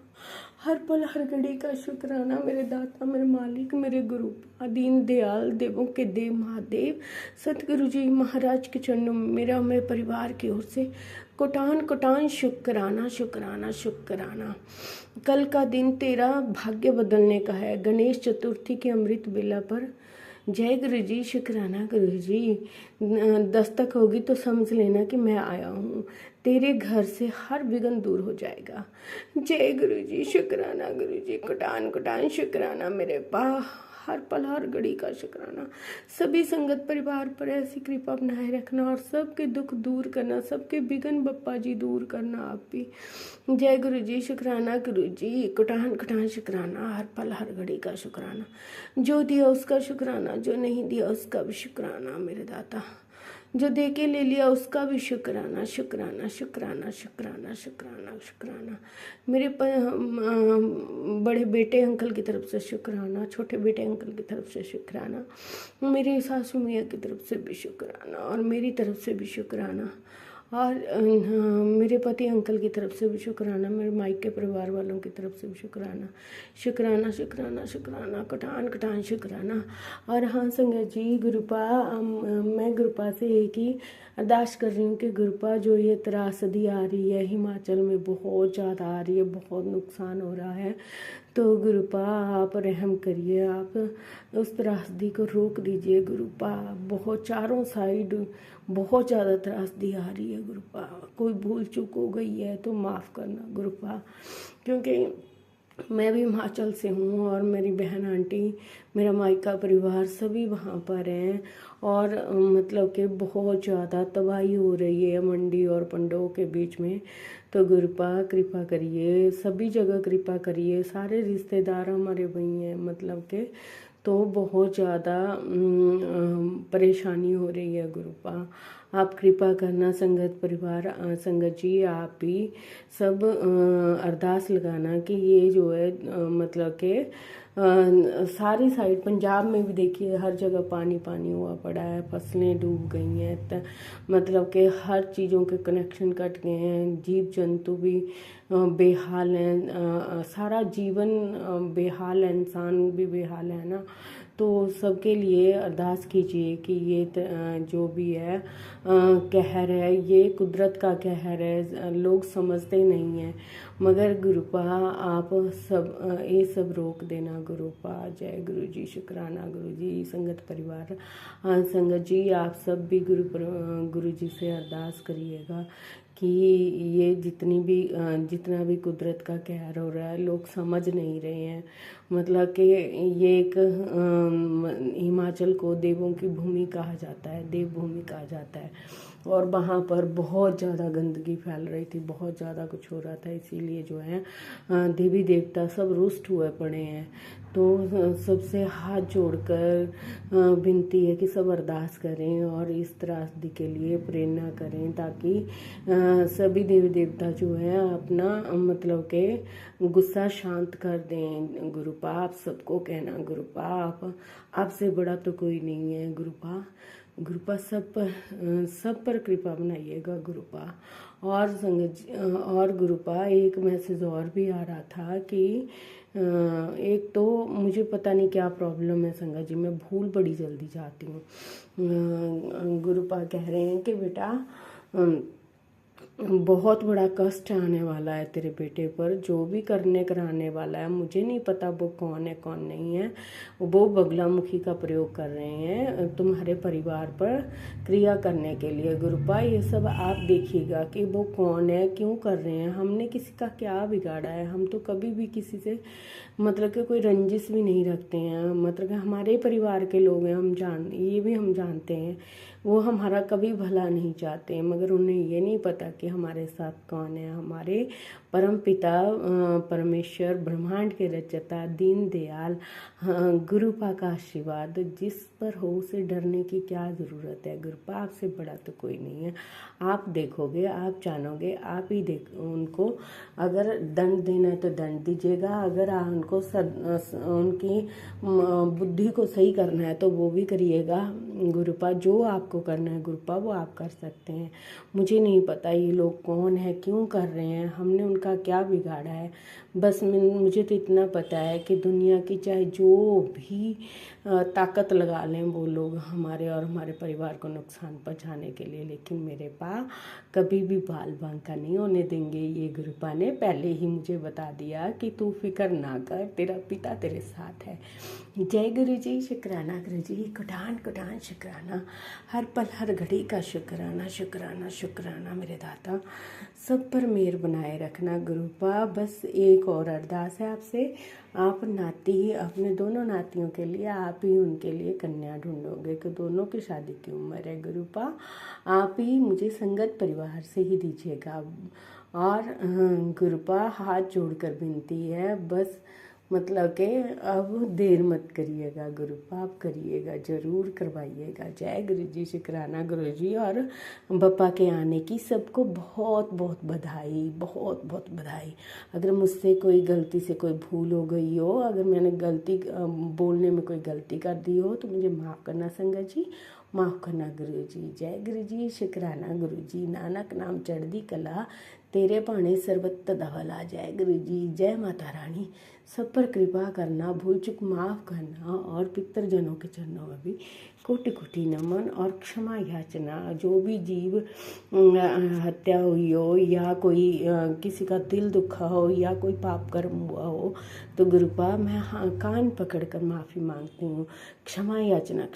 हर पल हर घड़ी का शुक्राना। मेरे दाता, मेरे मालिक, मेरे गुरु दीन दयाल देवों के देव महादेव सतगुरु जी महाराज के चरणों में मेरा, मेरे परिवार की ओर से कोटान कोटान शुक्राना शुक्राना शुक्राना। कल का दिन तेरा भाग्य बदलने का है। गणेश चतुर्थी के अमृत बेला पर जय गुरु जी। शुक्राना गुरु जी। दस्तक होगी तो समझ लेना कि मैं आया हूँ। तेरे घर से हर विघ्न दूर हो जाएगा। जय गुरु जी। शुक्राना गुरु जी। कुटान कुटान शुक्राना। मेरे पा हर पल हर घड़ी का शुक्राना। सभी संगत परिवार पर ऐसी कृपा बनाए रखना और सबके दुख दूर करना, सबके विघ्न बप्पा जी दूर करना आप भी। जय गुरु जी। शुक्राना गुरु जी। कुटान कुटान शुक्राना। हर पल हर घड़ी का शुक्राना। जो दिया उसका शुक्राना, जो नहीं दिया उसका भी शुक्राना। मेरे दाता जो दे के ले लिया उसका भी शुक्राना शुक्राना शुक्राना शुक्राना शुक्राना शुक्राना। मेरे बड़े बेटे अंकल की तरफ से शुक्राना, छोटे बेटे अंकल की तरफ से शुक्राना, मेरी सासू मियाँ की तरफ से भी शुक्राना और मेरी तरफ से भी शुक्राना और मेरे पति अंकल की तरफ से भी शुक्राना, मेरे मायके परिवार वालों की तरफ से भी शुक्राना शुक्राना शुक्राना शुक्राना कटान कटान शुक्राना। और हाँ संगत जी, गुरुपा मैं गुरुपा से एक ही अरदास कर रही हूँ कि गुरुपा जो ये त्रासदी आ रही है हिमाचल में बहुत ज़्यादा आ रही है, बहुत नुकसान हो रहा है, तो गुरुपा आप रहम करिए, आप उस त्रासदी को रोक दीजिए गुरुपा। बहुत चारों साइड बहुत ज़्यादा त्रासदी आ रही है गुरुपा, कोई भूल चूक हो गई है तो माफ़ करना गुरुपा, क्योंकि मैं भी हिमाचल से हूँ और मेरी बहन आंटी, मेरा मायका परिवार सभी वहाँ पर हैं और मतलब कि बहुत ज़्यादा तबाही हो रही है मंडी और पंडों के बीच में। तो गुरुपा कृपा करिए, सभी जगह कृपा करिए, सारे रिश्तेदार हमारे वहीं हैं मतलब के, तो बहुत ज़्यादा परेशानी हो रही है गुरुपा। आप कृपा करना संगत परिवार, संगत जी आप भी सब अरदास लगाना कि ये जो है मतलब के सारी साइड पंजाब में भी देखिए हर जगह पानी पानी हुआ पड़ा है, फसलें डूब गई हैं, मतलब कि हर चीज़ों के कनेक्शन कट गए हैं, जीव जंतु भी बेहाल हैं, सारा जीवन बेहाल है, इंसान भी बेहाल है ना। तो सबके लिए अरदास कीजिए कि ये जो भी है कहर है, ये कुदरत का कहर है, लोग समझते नहीं हैं, मगर गुरुपा आप सब ये सब रोक देना गुरुपा। जय गुरु जी, शुक्राना गुरु जी। संगत परिवार, संगत जी आप सब भी गुरु जी से अरदास करिएगा कि ये जितना भी कुदरत का कहर हो रहा है लोग समझ नहीं रहे हैं, मतलब कि ये एक हिमाचल को देवों की भूमि कहा जाता है, देवभूमि कहा जाता है और वहाँ पर बहुत ज़्यादा गंदगी फैल रही थी, बहुत ज़्यादा कुछ हो रहा था, इसीलिए जो है देवी देवता सब रुष्ट हुए पड़े हैं। तो सबसे हाथ जोड़कर विनती है कि सब अरदास करें और इस त्रासदी के लिए प्रेरणा करें, ताकि सभी देवी देवता जो है अपना मतलब के गुस्सा शांत कर दें गुरुपा। आप सबको कहना गुरुपा, आपसे बड़ा तो कोई नहीं है गुरुपा। गुरुपा सब पर कृपा बनाइएगा गुरुपा। और गुरुपा एक मैसेज और भी आ रहा था कि एक तो मुझे पता नहीं क्या प्रॉब्लम है संगत जी, मैं भूल बड़ी जल्दी जाती हूँ। गुरुपा कह रहे हैं कि बेटा बहुत बड़ा कष्ट आने वाला है तेरे बेटे पर, जो भी कराने वाला है, मुझे नहीं पता वो कौन है कौन नहीं है, वो बगलामुखी का प्रयोग कर रहे हैं तुम्हारे परिवार पर क्रिया करने के लिए गुरुपा। ये सब आप देखिएगा कि वो कौन है, क्यों कर रहे हैं, हमने किसी का क्या बिगाड़ा है, हम तो कभी भी किसी से मतलब कि कोई रंजिश भी नहीं रखते हैं, मतलब कि हमारे परिवार के लोग हैं, ये भी हम जानते हैं, वो हमारा कभी भला नहीं चाहते, मगर उन्हें ये नहीं पता कि हमारे साथ कौन है। हमारे परम पिता परमेश्वर ब्रह्मांड के रचयिता दीन दयाल गुरुपा का आशीर्वाद जिस पर हो, उसे डरने की क्या ज़रूरत है गुरुपा, आपसे बड़ा तो कोई नहीं है। आप देखोगे, आप जानोगे, आप ही उनको अगर दंड देना है तो दंड दीजिएगा, अगर उनको उनकी बुद्धि को सही करना है तो वो भी करिएगा गुरुपा। जो आपको करना है गुरुपा वो आप कर सकते हैं। मुझे नहीं पता ये लोग कौन है, क्यों कर रहे हैं, हमने उनका क्या बिगाड़ा है, बस मुझे तो इतना पता है कि दुनिया की चाहे जो भी ताकत लगा लें वो लोग हमारे और हमारे परिवार को नुकसान पहुंचाने के लिए, लेकिन मेरे पा कभी भी बाल बांका नहीं होने देंगे। ये गुरुपा ने पहले ही मुझे बता दिया कि तू फिक्र ना कर, तेरा पिता तेरे साथ है। जय गुरु जी, शुक्राना गुरु जी, कुटान कुटान शुक्राना, हर पल हर घड़ी का शुक्राना शुक्राना शुक्राना मेरे दाता, सब पर मेहर बनाए रखना गुरुपा। बस एक और अरदास है आपसे, आप नाती अपने दोनों नातियों के लिए आप ही उनके लिए कन्या ढूंढोगे कि दोनों की शादी की उम्र है गुरुपा, आप ही मुझे संगत परिवार से ही दीजिएगा। और गुरुपा हाथ जोड़कर विनती है, बस मतलब कि अब देर मत करिएगा, गुरु पाप करिएगा, ज़रूर करवाइएगा। जय गुरु जी, शुक्राना गुरु जी। और बप्पा के आने की सबको बहुत बहुत बधाई, बहुत बहुत बधाई। अगर मुझसे कोई गलती से कोई भूल हो गई हो, अगर मैंने गलती बोलने में कोई गलती कर दी हो तो मुझे माफ़ करना संगत जी, माफ़ करना गुरु जी। जय गुरु जी, शुक्राना गुरु जी। नानक नाम चढ़दी कला, तेरे भाने सर्वत धवला। जय गुरु जी, जय माता रानी। सब पर कृपा करना, भूल चुक माफ़ करना, और पितरजनों के चरणों में भी कोटि कोटि नमन और क्षमा याचना। जो भी जीव हत्या हुई हो या कोई किसी का दिल दुखा हो या कोई पाप कर्म हुआ हो तो गुरुपा मैं कान पकड़ कर माफ़ी मांगती हूँ। क्षमा याचना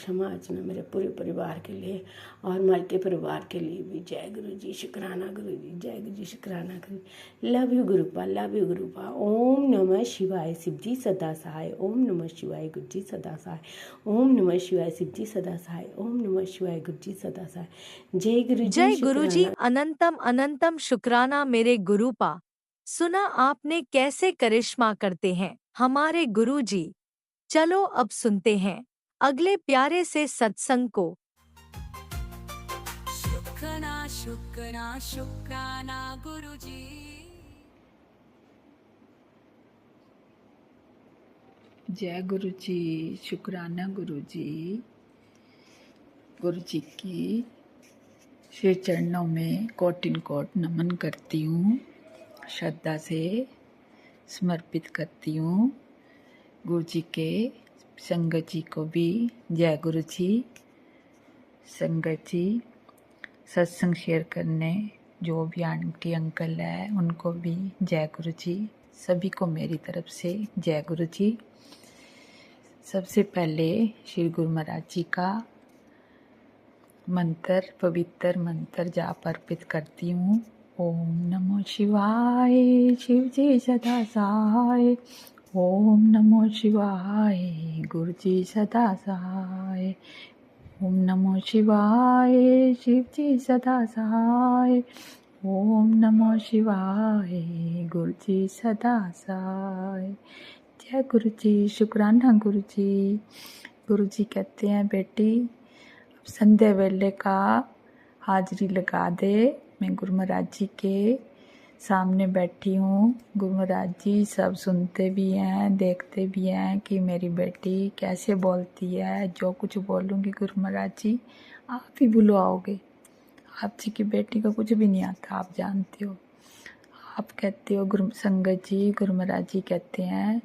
मेरे पूरे परिवार के लिए और मर के परिवार के लिए भी। जय गुरु जी, शुक्राना गुरु जी। जय गुरु जी, शुक्राना गुरु। लव यू गुरुपा, लव यू गुरुपा। ओम नमः शिवाय, शिव जी सदा सहाय। ओम नमः शिवाय, गुरु जी सदा सहाय। ओम नमः शिवाय, शिव जी सदा सहाय। ओम नमः शिवाय, गुरु जी सदा सहाय। जय गुरु जी, जय गुरुजी, शुक्राना। अनंतम अनंतम शुक्राना मेरे गुरुपा। सुना आपने कैसे करिश्मा करते हैं हमारे गुरुजी। चलो अब सुनते हैं अगले प्यारे से सत्संग को। शुक्राना शुक्राना शुक्राना गुरुजी। जय गुरु जी, शुक्राना गुरु जी। गुरु जी की श्री चरणों में कोटिन कोट नमन करती हूँ, श्रद्धा से समर्पित करती हूँ। गुरु जी के संगत जी को भी जय गुरु जी। संगत जी सत्संग शेयर करने जो भी आंटी अंकल है उनको भी जय गुरु जी। सभी को मेरी तरफ से जय गुरु जी। सबसे पहले श्री गुरु महाराज जी का मंत्र, पवित्र मंत्र जाप अर्पित करती हूँ। ओम नमो शिवाय, शिव जी सदा सहाय। ओम नमो शिवाय, गुरु जी सदा सहाय। ओम नमो शिवाय, शिव जी सदा सहाय। ओम नमो शिवाय, गुरु जी सदा सहाय। जय गुरु जी, शुक्राना गुरु जी। गुरु जी कहते हैं बेटी अब संध्या वेले का हाजिरी लगा दे। मैं गुरु महाराज जी के सामने बैठी हूँ। गुरु महाराज जी सब सुनते भी हैं, देखते भी हैं कि मेरी बेटी कैसे बोलती है। जो कुछ बोलूँगी गुरु महाराज जी आप ही बुलवाओगे। आप जी की बेटी को कुछ भी नहीं आता, आप जानते हो। आप कहते हो गुरु संगत जी, गुरु महाराज जी कहते हैं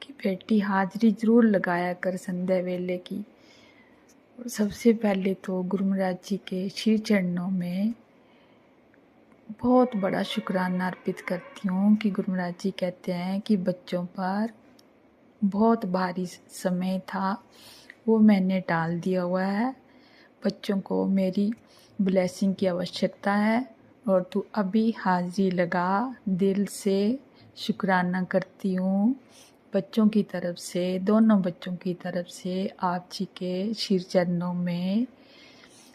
कि बेटी हाजिरी जरूर लगाया कर संध्या वेले की। और सबसे पहले तो गुरु महाराज जी के श्री चरणों में बहुत बड़ा शुक्राना अर्पित करती हूँ कि गुरु महाराज जी कहते हैं कि बच्चों पर बहुत भारी समय था वो मैंने टाल दिया हुआ है। बच्चों को मेरी ब्लेसिंग की आवश्यकता है और तू अभी हाजिरी लगा। दिल से शुक्राना करती हूँ बच्चों की तरफ से, दोनों बच्चों की तरफ से आप जी के श्री चरणों में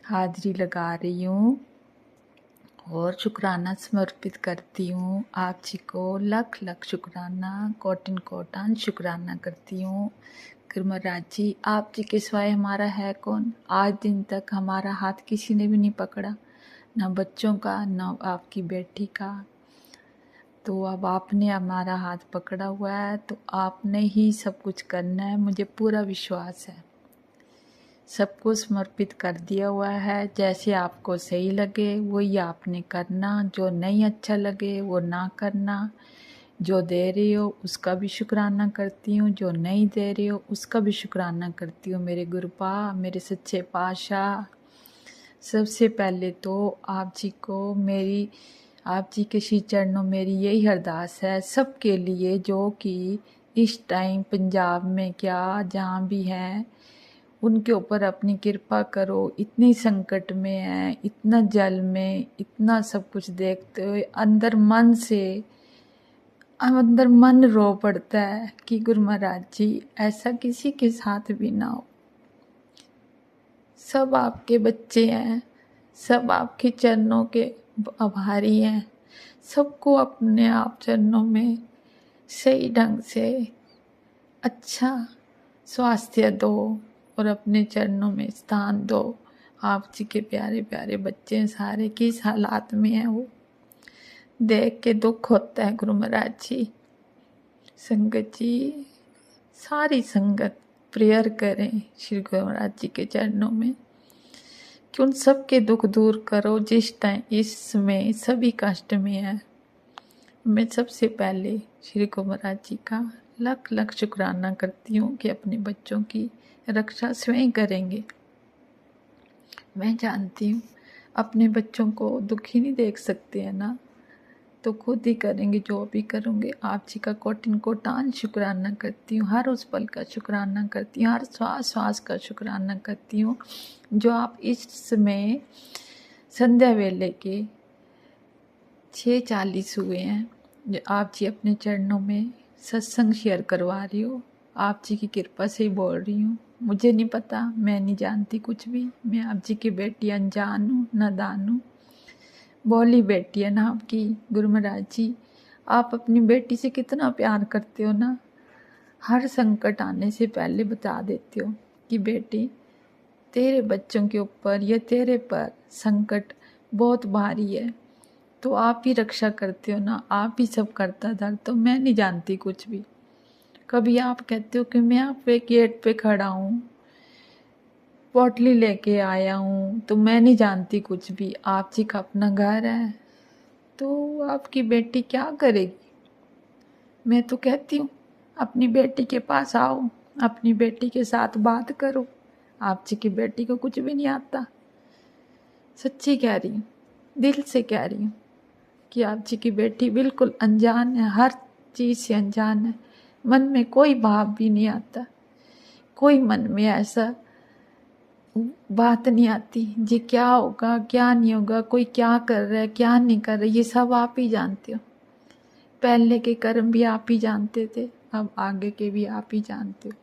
हाजिरी लगा रही हूँ और शुक्राना समर्पित करती हूँ। आप जी को लख लख शुक्राना, कोटिन कोटान शुक्राना करती हूँ। गुरु महाराज जी आप जी के सिवाय हमारा है कौन। आज दिन तक हमारा हाथ किसी ने भी नहीं पकड़ा, ना बच्चों का ना आपकी बेटी का। तो अब आपने हमारा हाथ पकड़ा हुआ है तो आपने ही सब कुछ करना है, मुझे पूरा विश्वास है। सबको समर्पित कर दिया हुआ है। जैसे आपको सही लगे वही आपने करना, जो नहीं अच्छा लगे वो ना करना। जो दे रही हो उसका भी शुक्राना करती हूँ, जो नहीं दे रही हो उसका भी शुक्राना करती हूँ। मेरे गुरुपा, मेरे सच्चे पातशाह, सबसे पहले तो आप जी को मेरी, आप जी के श्री चरणों मेरी यही अरदास है सबके लिए जो कि इस टाइम पंजाब में क्या जहाँ भी हैं उनके ऊपर अपनी कृपा करो। इतनी संकट में है, इतना जल में, इतना सब कुछ देखते हुए अंदर मन रो पड़ता है कि गुरु महाराज जी ऐसा किसी के साथ भी ना हो। सब आपके बच्चे हैं, सब आपके चरणों के आभारी हैं। सबको अपने आप चरणों में सही ढंग से अच्छा स्वास्थ्य दो और अपने चरणों में स्थान दो। आप जी के प्यारे प्यारे बच्चे सारे किस हालात में हैं वो देख के दुख होता है। गुरु महाराज जी, संगत जी, सारी संगत प्रेयर करें श्री गुरु महाराज जी के चरणों में कि उन सब के दुख दूर करो जिस टाइम इसमें सभी कष्ट में है। मैं सबसे पहले श्री गुरु महाराज जी का लख लख शुक्राना करती हूँ कि अपने बच्चों की रक्षा स्वयं करेंगे। मैं जानती हूँ अपने बच्चों को दुखी नहीं देख सकते हैं ना, तो खुद ही करेंगे जो भी करोगे। आप जी का कोटिन कोटान शुक्राना करती हूँ, हर उस पल का शुक्राना करती हूँ, हर श्वास श्वास का शुक्राना करती हूँ जो आप इस समय संध्या वेले के 6:40 हुए हैं, जो आप जी अपने चरणों में सत्संग शेयर करवा रही हो। आप जी की कृपा से ही बोल रही हूँ। मुझे नहीं पता, मैं नहीं जानती कुछ भी। मैं आप जी की बेटी अनजान हूँ, नादान हूँ, बोली बेटी है ना आपकी। गुरु महाराज जी, आप अपनी बेटी से कितना प्यार करते हो ना। हर संकट आने से पहले बता देते हो कि बेटी तेरे बच्चों के ऊपर या तेरे पर संकट बहुत भारी है, तो आप ही रक्षा करते हो ना, आप ही सब करता था। तो मैं नहीं जानती कुछ भी। कभी आप कहते हो कि मैं आप पे गेट पे खड़ा हूँ, पोटली लेके आया हूँ, तो मैं नहीं जानती कुछ भी। आप जी का अपना घर है, तो आपकी बेटी क्या करेगी। मैं तो कहती हूँ अपनी बेटी के पास आओ, अपनी बेटी के साथ बात करो। आप जी की बेटी को कुछ भी नहीं आता। सच्ची कह रही हूँ, दिल से कह रही हूँ कि आप जी की बेटी बिल्कुल अनजान है, हर चीज़ से अनजान है। मन में कोई भाव भी नहीं आता, कोई मन में ऐसा बात नहीं आती जी क्या होगा क्या नहीं होगा, कोई क्या कर रहा है क्या नहीं कर रहा, ये सब आप ही जानते हो। पहले के कर्म भी आप ही जानते थे, अब आगे के भी आप ही जानते हो।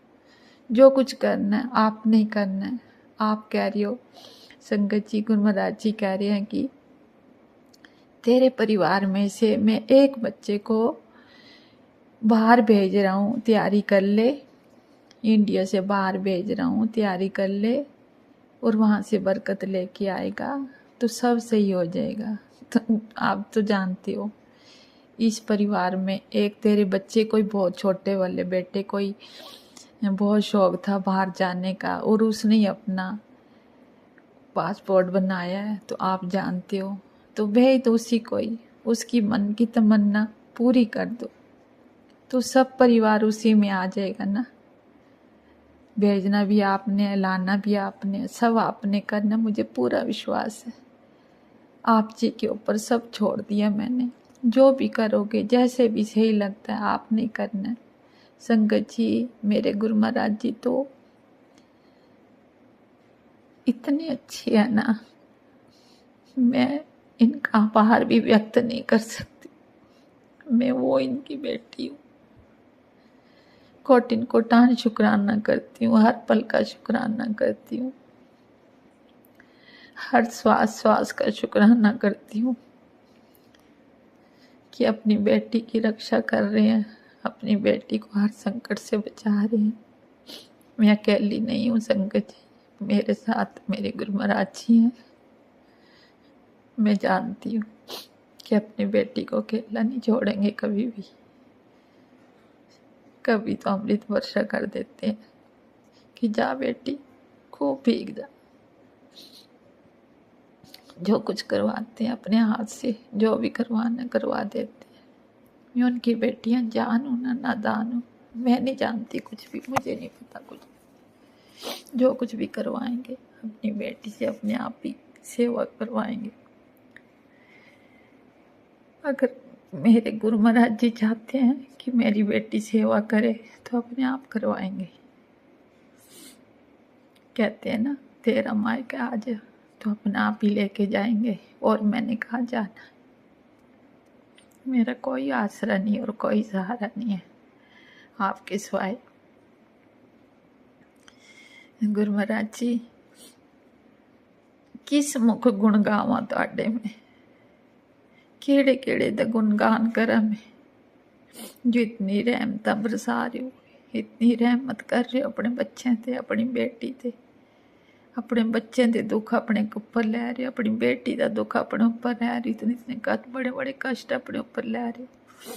जो कुछ करना है आपने ही करना है। आप कह रही हो, संगत जी गुरु महाराज जी कह रहे हैं कि तेरे परिवार में से मैं एक बच्चे को बाहर भेज रहा हूँ, तैयारी कर ले। इंडिया से बाहर भेज रहा हूँ, तैयारी कर ले, और वहाँ से बरकत लेके आएगा तो सब सही हो जाएगा। तो आप तो जानते हो इस परिवार में एक तेरे बच्चे कोई बहुत छोटे वाले बेटे कोई बहुत शौक था बाहर जाने का, और उसने ही अपना पासपोर्ट बनाया है, तो आप जानते हो। तो भेज दो उसी को ही, उसकी मन की तमन्ना पूरी कर दो, तो सब परिवार उसी में आ जाएगा ना। भेजना भी आपने, लाना भी आपने, सब आपने करना, मुझे पूरा विश्वास है। आप जी के ऊपर सब छोड़ दिया मैंने। जो भी करोगे, जैसे भी सही लगता है आपने करना है। संगत जी, मेरे गुरु महाराज जी तो इतने अच्छे हैं ना, मैं इनका आभार भी व्यक्त नहीं कर सकती। मैं वो इनकी बेटी हूँ। कोटिन कोटान शुक्राना करती हूँ, हर पल का शुक्राना करती हूँ, हर श्वास श्वास का शुक्राना करती हूँ कि अपनी बेटी की रक्षा कर रहे हैं, अपनी बेटी को हर संकट से बचा रहे हैं। मैं अकेली नहीं हूँ संगत जी, मेरे साथ मेरे गुरु महाराज जी हैं। मैं जानती हूँ कि अपनी बेटी को अकेला नहीं छोड़ेंगे कभी भी। कभी तो अमृत वर्षा कर देते हैं कि जा बेटी खूब भीग जा। जो कुछ करवाते हैं अपने हाथ से, जो भी करवाना करवा देते हैं। मैं उनकी बेटी अनजान हूँ ना, नादान हूँ। मैं नहीं जानती कुछ भी, मुझे नहीं पता कुछ। जो कुछ भी करवाएंगे अपनी बेटी से अपने आप ही सेवा करवाएंगे। अगर मेरे गुरु महाराज जी चाहते हैं कि मेरी बेटी सेवा करे तो अपने आप करवाएंगे। कहते हैं ना, तेरा मायका आ जा, तो अपने आप ही लेके जाएंगे। और मैंने कहा जाना, मेरा कोई आसरा नहीं और कोई सहारा नहीं है आपके सिवाय। गुरु महाराज जी, किस मुख गुण गावां तुहाडे में, केड़े केड़े दा गुणगान करा मैं, जो इतनी रहमत बरसा रहे हो, इतनी रहमत कर रहे हो अपने बच्चे ते, अपनी बेटी ते। अपने बच्चे दे दुख अपने ऊपर लै रहे हो, अपनी बेटी का दुख अपने ऊपर लै रहे हो। इतने बड़े बड़े कष्ट अपने ऊपर लै रहे हो।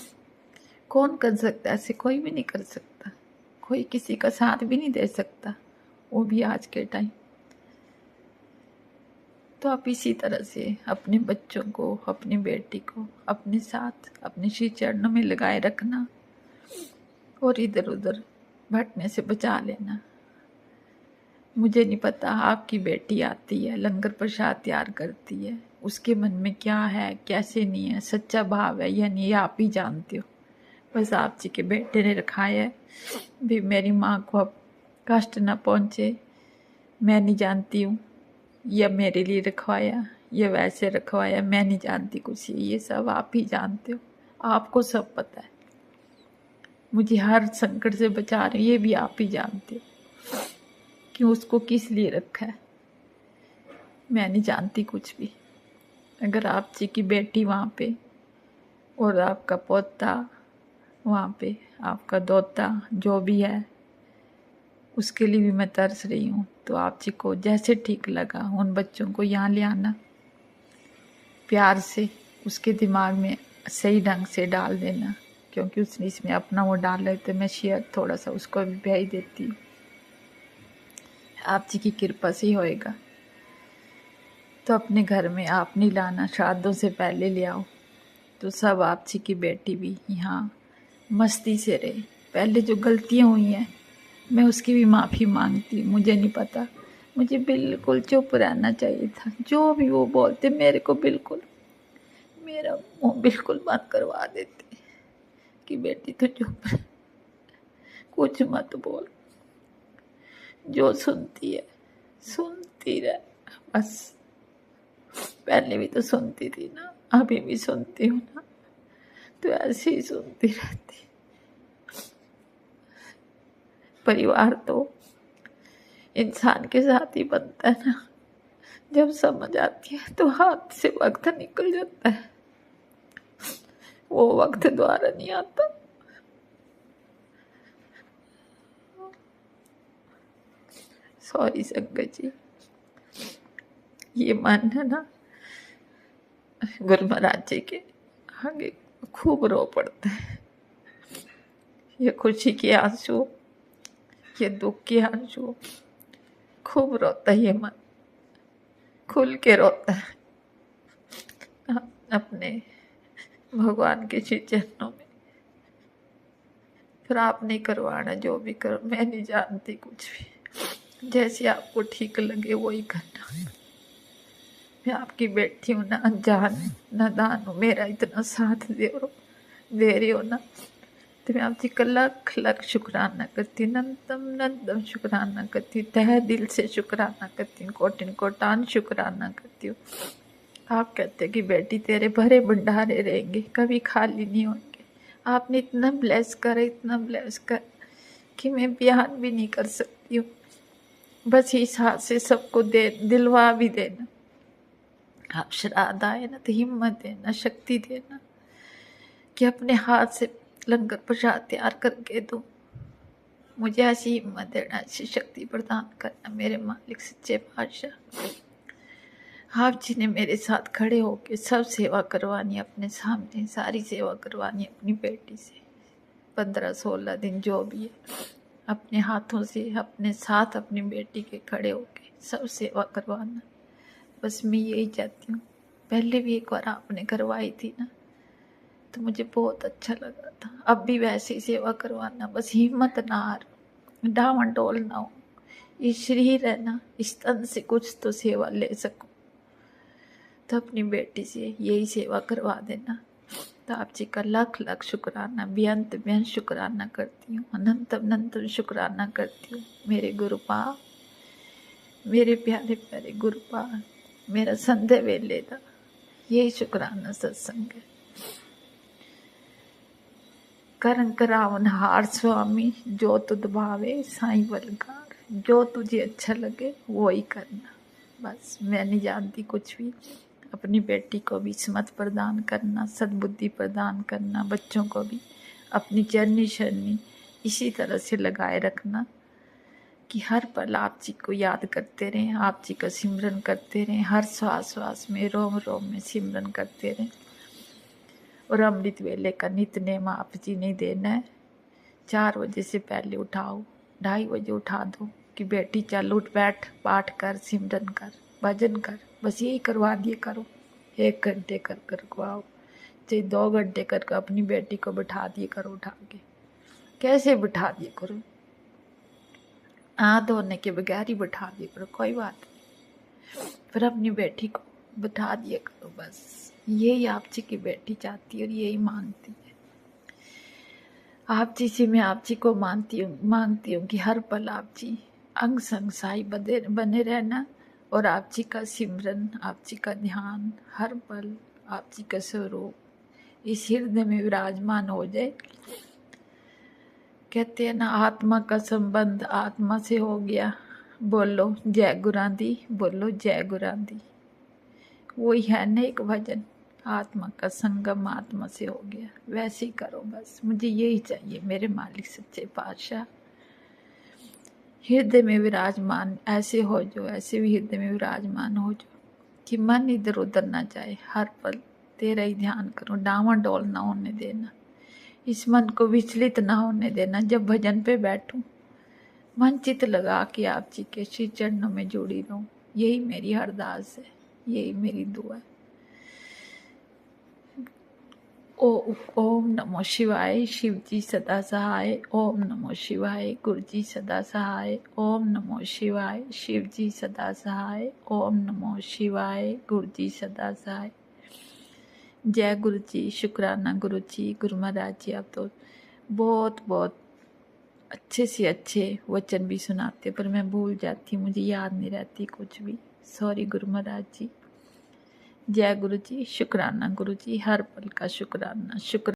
कौन कर सकता है ऐसे? कोई भी नहीं कर सकता। कोई किसी का साथ भी नहीं दे सकता, वो भी आज के टाइम। तो आप इसी तरह से अपने बच्चों को, अपनी बेटी को अपने साथ अपने श्री चरणों में लगाए रखना और इधर उधर भटकने से बचा लेना। मुझे नहीं पता, आपकी बेटी आती है, लंगर प्रसाद तैयार करती है, उसके मन में क्या है, कैसे नहीं है, सच्चा भाव है या नहीं, आप ही जानते हो। बस आप जी के बेटे ने रखाया है भी मेरी माँ को अब कष्ट ना पहुँचे। मैं नहीं जानती हूँ या मेरे लिए रखवाया या वैसे रखवाया, मैं नहीं जानती कुछ। ये सब आप ही जानते हो, आपको सब पता है। मुझे हर संकट से बचा रहे, ये भी आप ही जानते हो कि उसको किस लिए रखा है। मैं नहीं जानती कुछ भी। अगर आप जी की बेटी वहाँ पे और आपका पोता वहाँ पे, आपका दोता जो भी है, उसके लिए भी मैं तरस रही हूँ। तो आप जी को जैसे ठीक लगा उन बच्चों को यहाँ ले आना, प्यार से उसके दिमाग में सही ढंग से डाल देना, क्योंकि उसने इसमें अपना वो डाल रहे थे। मैं शेयर थोड़ा सा उसको भी भेज देती हूँ, आप जी की कृपा से ही होएगा। तो अपने घर में आप नहीं लाना, श्राद्धों से पहले ले आओ, तो सब आप जी की बेटी भी यहाँ मस्ती से रहे। पहले जो गलतियाँ हुई हैं मैं उसकी भी माफ़ी मांगती हूँ। मुझे नहीं पता, मुझे बिल्कुल चुप रहना चाहिए था। जो भी वो बोलते मेरे को बिल्कुल, मेरा मुँह बिल्कुल बंद करवा देते कि बेटी तो चुप रह, कुछ मत बोल, जो सुनती है सुनती रह बस। पहले भी तो सुनती थी ना, अभी भी सुनती हूँ ना, तो ऐसे ही सुनती रहती। परिवार तो इंसान के साथ ही बनता है ना, जब समझ आती है तो हाथ से वक्त निकल जाता है, वो वक्त दोबारा नहीं आता। सॉरी संगत जी, ये मन है ना गुरु महाराज जी के आगे खूब रो पड़ता है। ये खुशी के आंसू, ये दुख के आंसू, खूब रोता है ये मन, खुल के रोता है अपने भगवान के श्री चरणों में। फिर आपने करवाना, जो भी करो, मैं नहीं जानती कुछ भी, जैसे आपको ठीक लगे वही करना। मैं आपकी बेटी हूँ ना, अनजान नादान हूँ, मेरा इतना साथ दे रही हो ना, तो मैं आपकी का लख लख शुक्राना करती, नंदम शुक्राना करती, तहे दिल से शुक्राना करती हूँ, कोटिन कोटान शुक्राना करती हूँ। आप कहते कि बेटी तेरे भरे भंडारे रहेंगे, कभी खाली नहीं होंगे। आपने इतना ब्लेस कर कि मैं बयान भी नहीं कर सकती हूँ। बस इस हाथ से सबको दे दिलवा भी देना। आप श्राद्ध आए ना तो हिम्मत देना, शक्ति देना कि अपने हाथ से लंगर प्रसाद तैयार करके दूँ। मुझे ऐसी हिम्मत देना, ऐसी शक्ति प्रदान करना मेरे मालिक सच्चे पातशाह। आप जी ने मेरे साथ खड़े होके सब सेवा करवानी, अपने सामने सारी सेवा करवानी अपनी बेटी से। 15-16 दिन जो भी है, अपने हाथों से अपने साथ अपनी बेटी के खड़े होके सब सेवा करवाना। बस मैं यही चाहती हूँ। पहले भी एक बार आपने करवाई थी ना, तो मुझे बहुत अच्छा लगा था। अब भी वैसे ही सेवा करवाना, बस हिम्मत ना हार, डावन डोल ना हो, इस शरीर है ना, इस तन से कुछ तो सेवा ले सकूं। तो अपनी बेटी से यही सेवा करवा देना। तो आप जी का लख लख शुक्राना, बेअंत बेअंत शुक्राना करती हूँ, अनंत शुक्राना करती हूँ। मेरे गुरुपा, मेरे प्यारे प्यारे गुरुपा, मेरा संध्या वेले दा यही शुक्राना सत्संग है। करन करावन हार स्वामी, जो तुद भावे साईं बलकार, जो तुझे अच्छा लगे वो ही करना। बस मैं नहीं जानती कुछ भी। अपनी बेटी को भी स्मत प्रदान करना, सद्बुद्धि प्रदान करना, बच्चों को भी अपनी चरनी शरणी इसी तरह से लगाए रखना कि हर पल आप जी को याद करते रहें, आप जी का सिमरन करते रहें, हर श्वास श्वास में रोम रोम में सिमरन करते रहें। और अमृत वेले का नित्यनेम आप जी ने देना है। 4 बजे से पहले उठाओ, 2:30 बजे उठा दो कि बेटी चल उठ बैठ, पाठ कर, सिमरन कर, भजन कर, बस यही करवा दिए करो। 1 घंटे कर करवाओ, चाहे 2 घंटे कर अपनी बेटी को बिठा दिए करो उठा के, कैसे बिठा दिए करो, हाथ धोने के बगैर ही बिठा दिए करो, कोई बात नहीं, फिर अपनी बेटी को बिठा दिए करो। बस यही आप जी की बेटी चाहती है और यही मांगती है। आप जी से मैं आप जी को मांगती हूँ कि हर पल आप जी अंग संग साई बने रहना और आप जी का सिमरन, आप जी का ध्यान हर पल आप जी का स्वरूप इस हृदय में विराजमान हो जाए। कहते हैं ना, आत्मा का संबंध आत्मा से हो गया। बोलो जय गुरां दी, बोलो जय गुरां दी। वही है ना एक भजन, आत्मा का संगम आत्मा से हो गया। वैसे ही करो बस, मुझे यही चाहिए मेरे मालिक सच्चे पातशाह। हृदय में विराजमान ऐसे हो जो, ऐसे भी हृदय में विराजमान हो जो कि मन इधर उधर ना जाए, हर पल तेरा ही ध्यान करो, डावाडोल ना होने देना, इस मन को विचलित ना होने देना। जब भजन पे बैठूं मन चित लगा कि आप जी के श्री चरणों में जुड़ी रहूं। यही मेरी अरदास है, यही मेरी दुआ है। ओम नमो शिवाय, शिव जी सदा सहाय। ओम नमो शिवाय, गुरु जी सदा सहाय। ओम नमो शिवाय, शिव जी सदा सहाय। ओम नमो शिवाय, गुरु जी सदा सहाय। जय गुरु जी, शुक्राना गुरु जी। गुरु महाराज जी आप तो बहुत बहुत अच्छे से अच्छे वचन भी सुनाते, पर मैं भूल जाती, मुझे याद नहीं रहती कुछ भी, सॉरी गुरु महाराज जी। जय गुरु जी, शुक्राना गुरु जी, हर पल का शुक्राना। शुक्र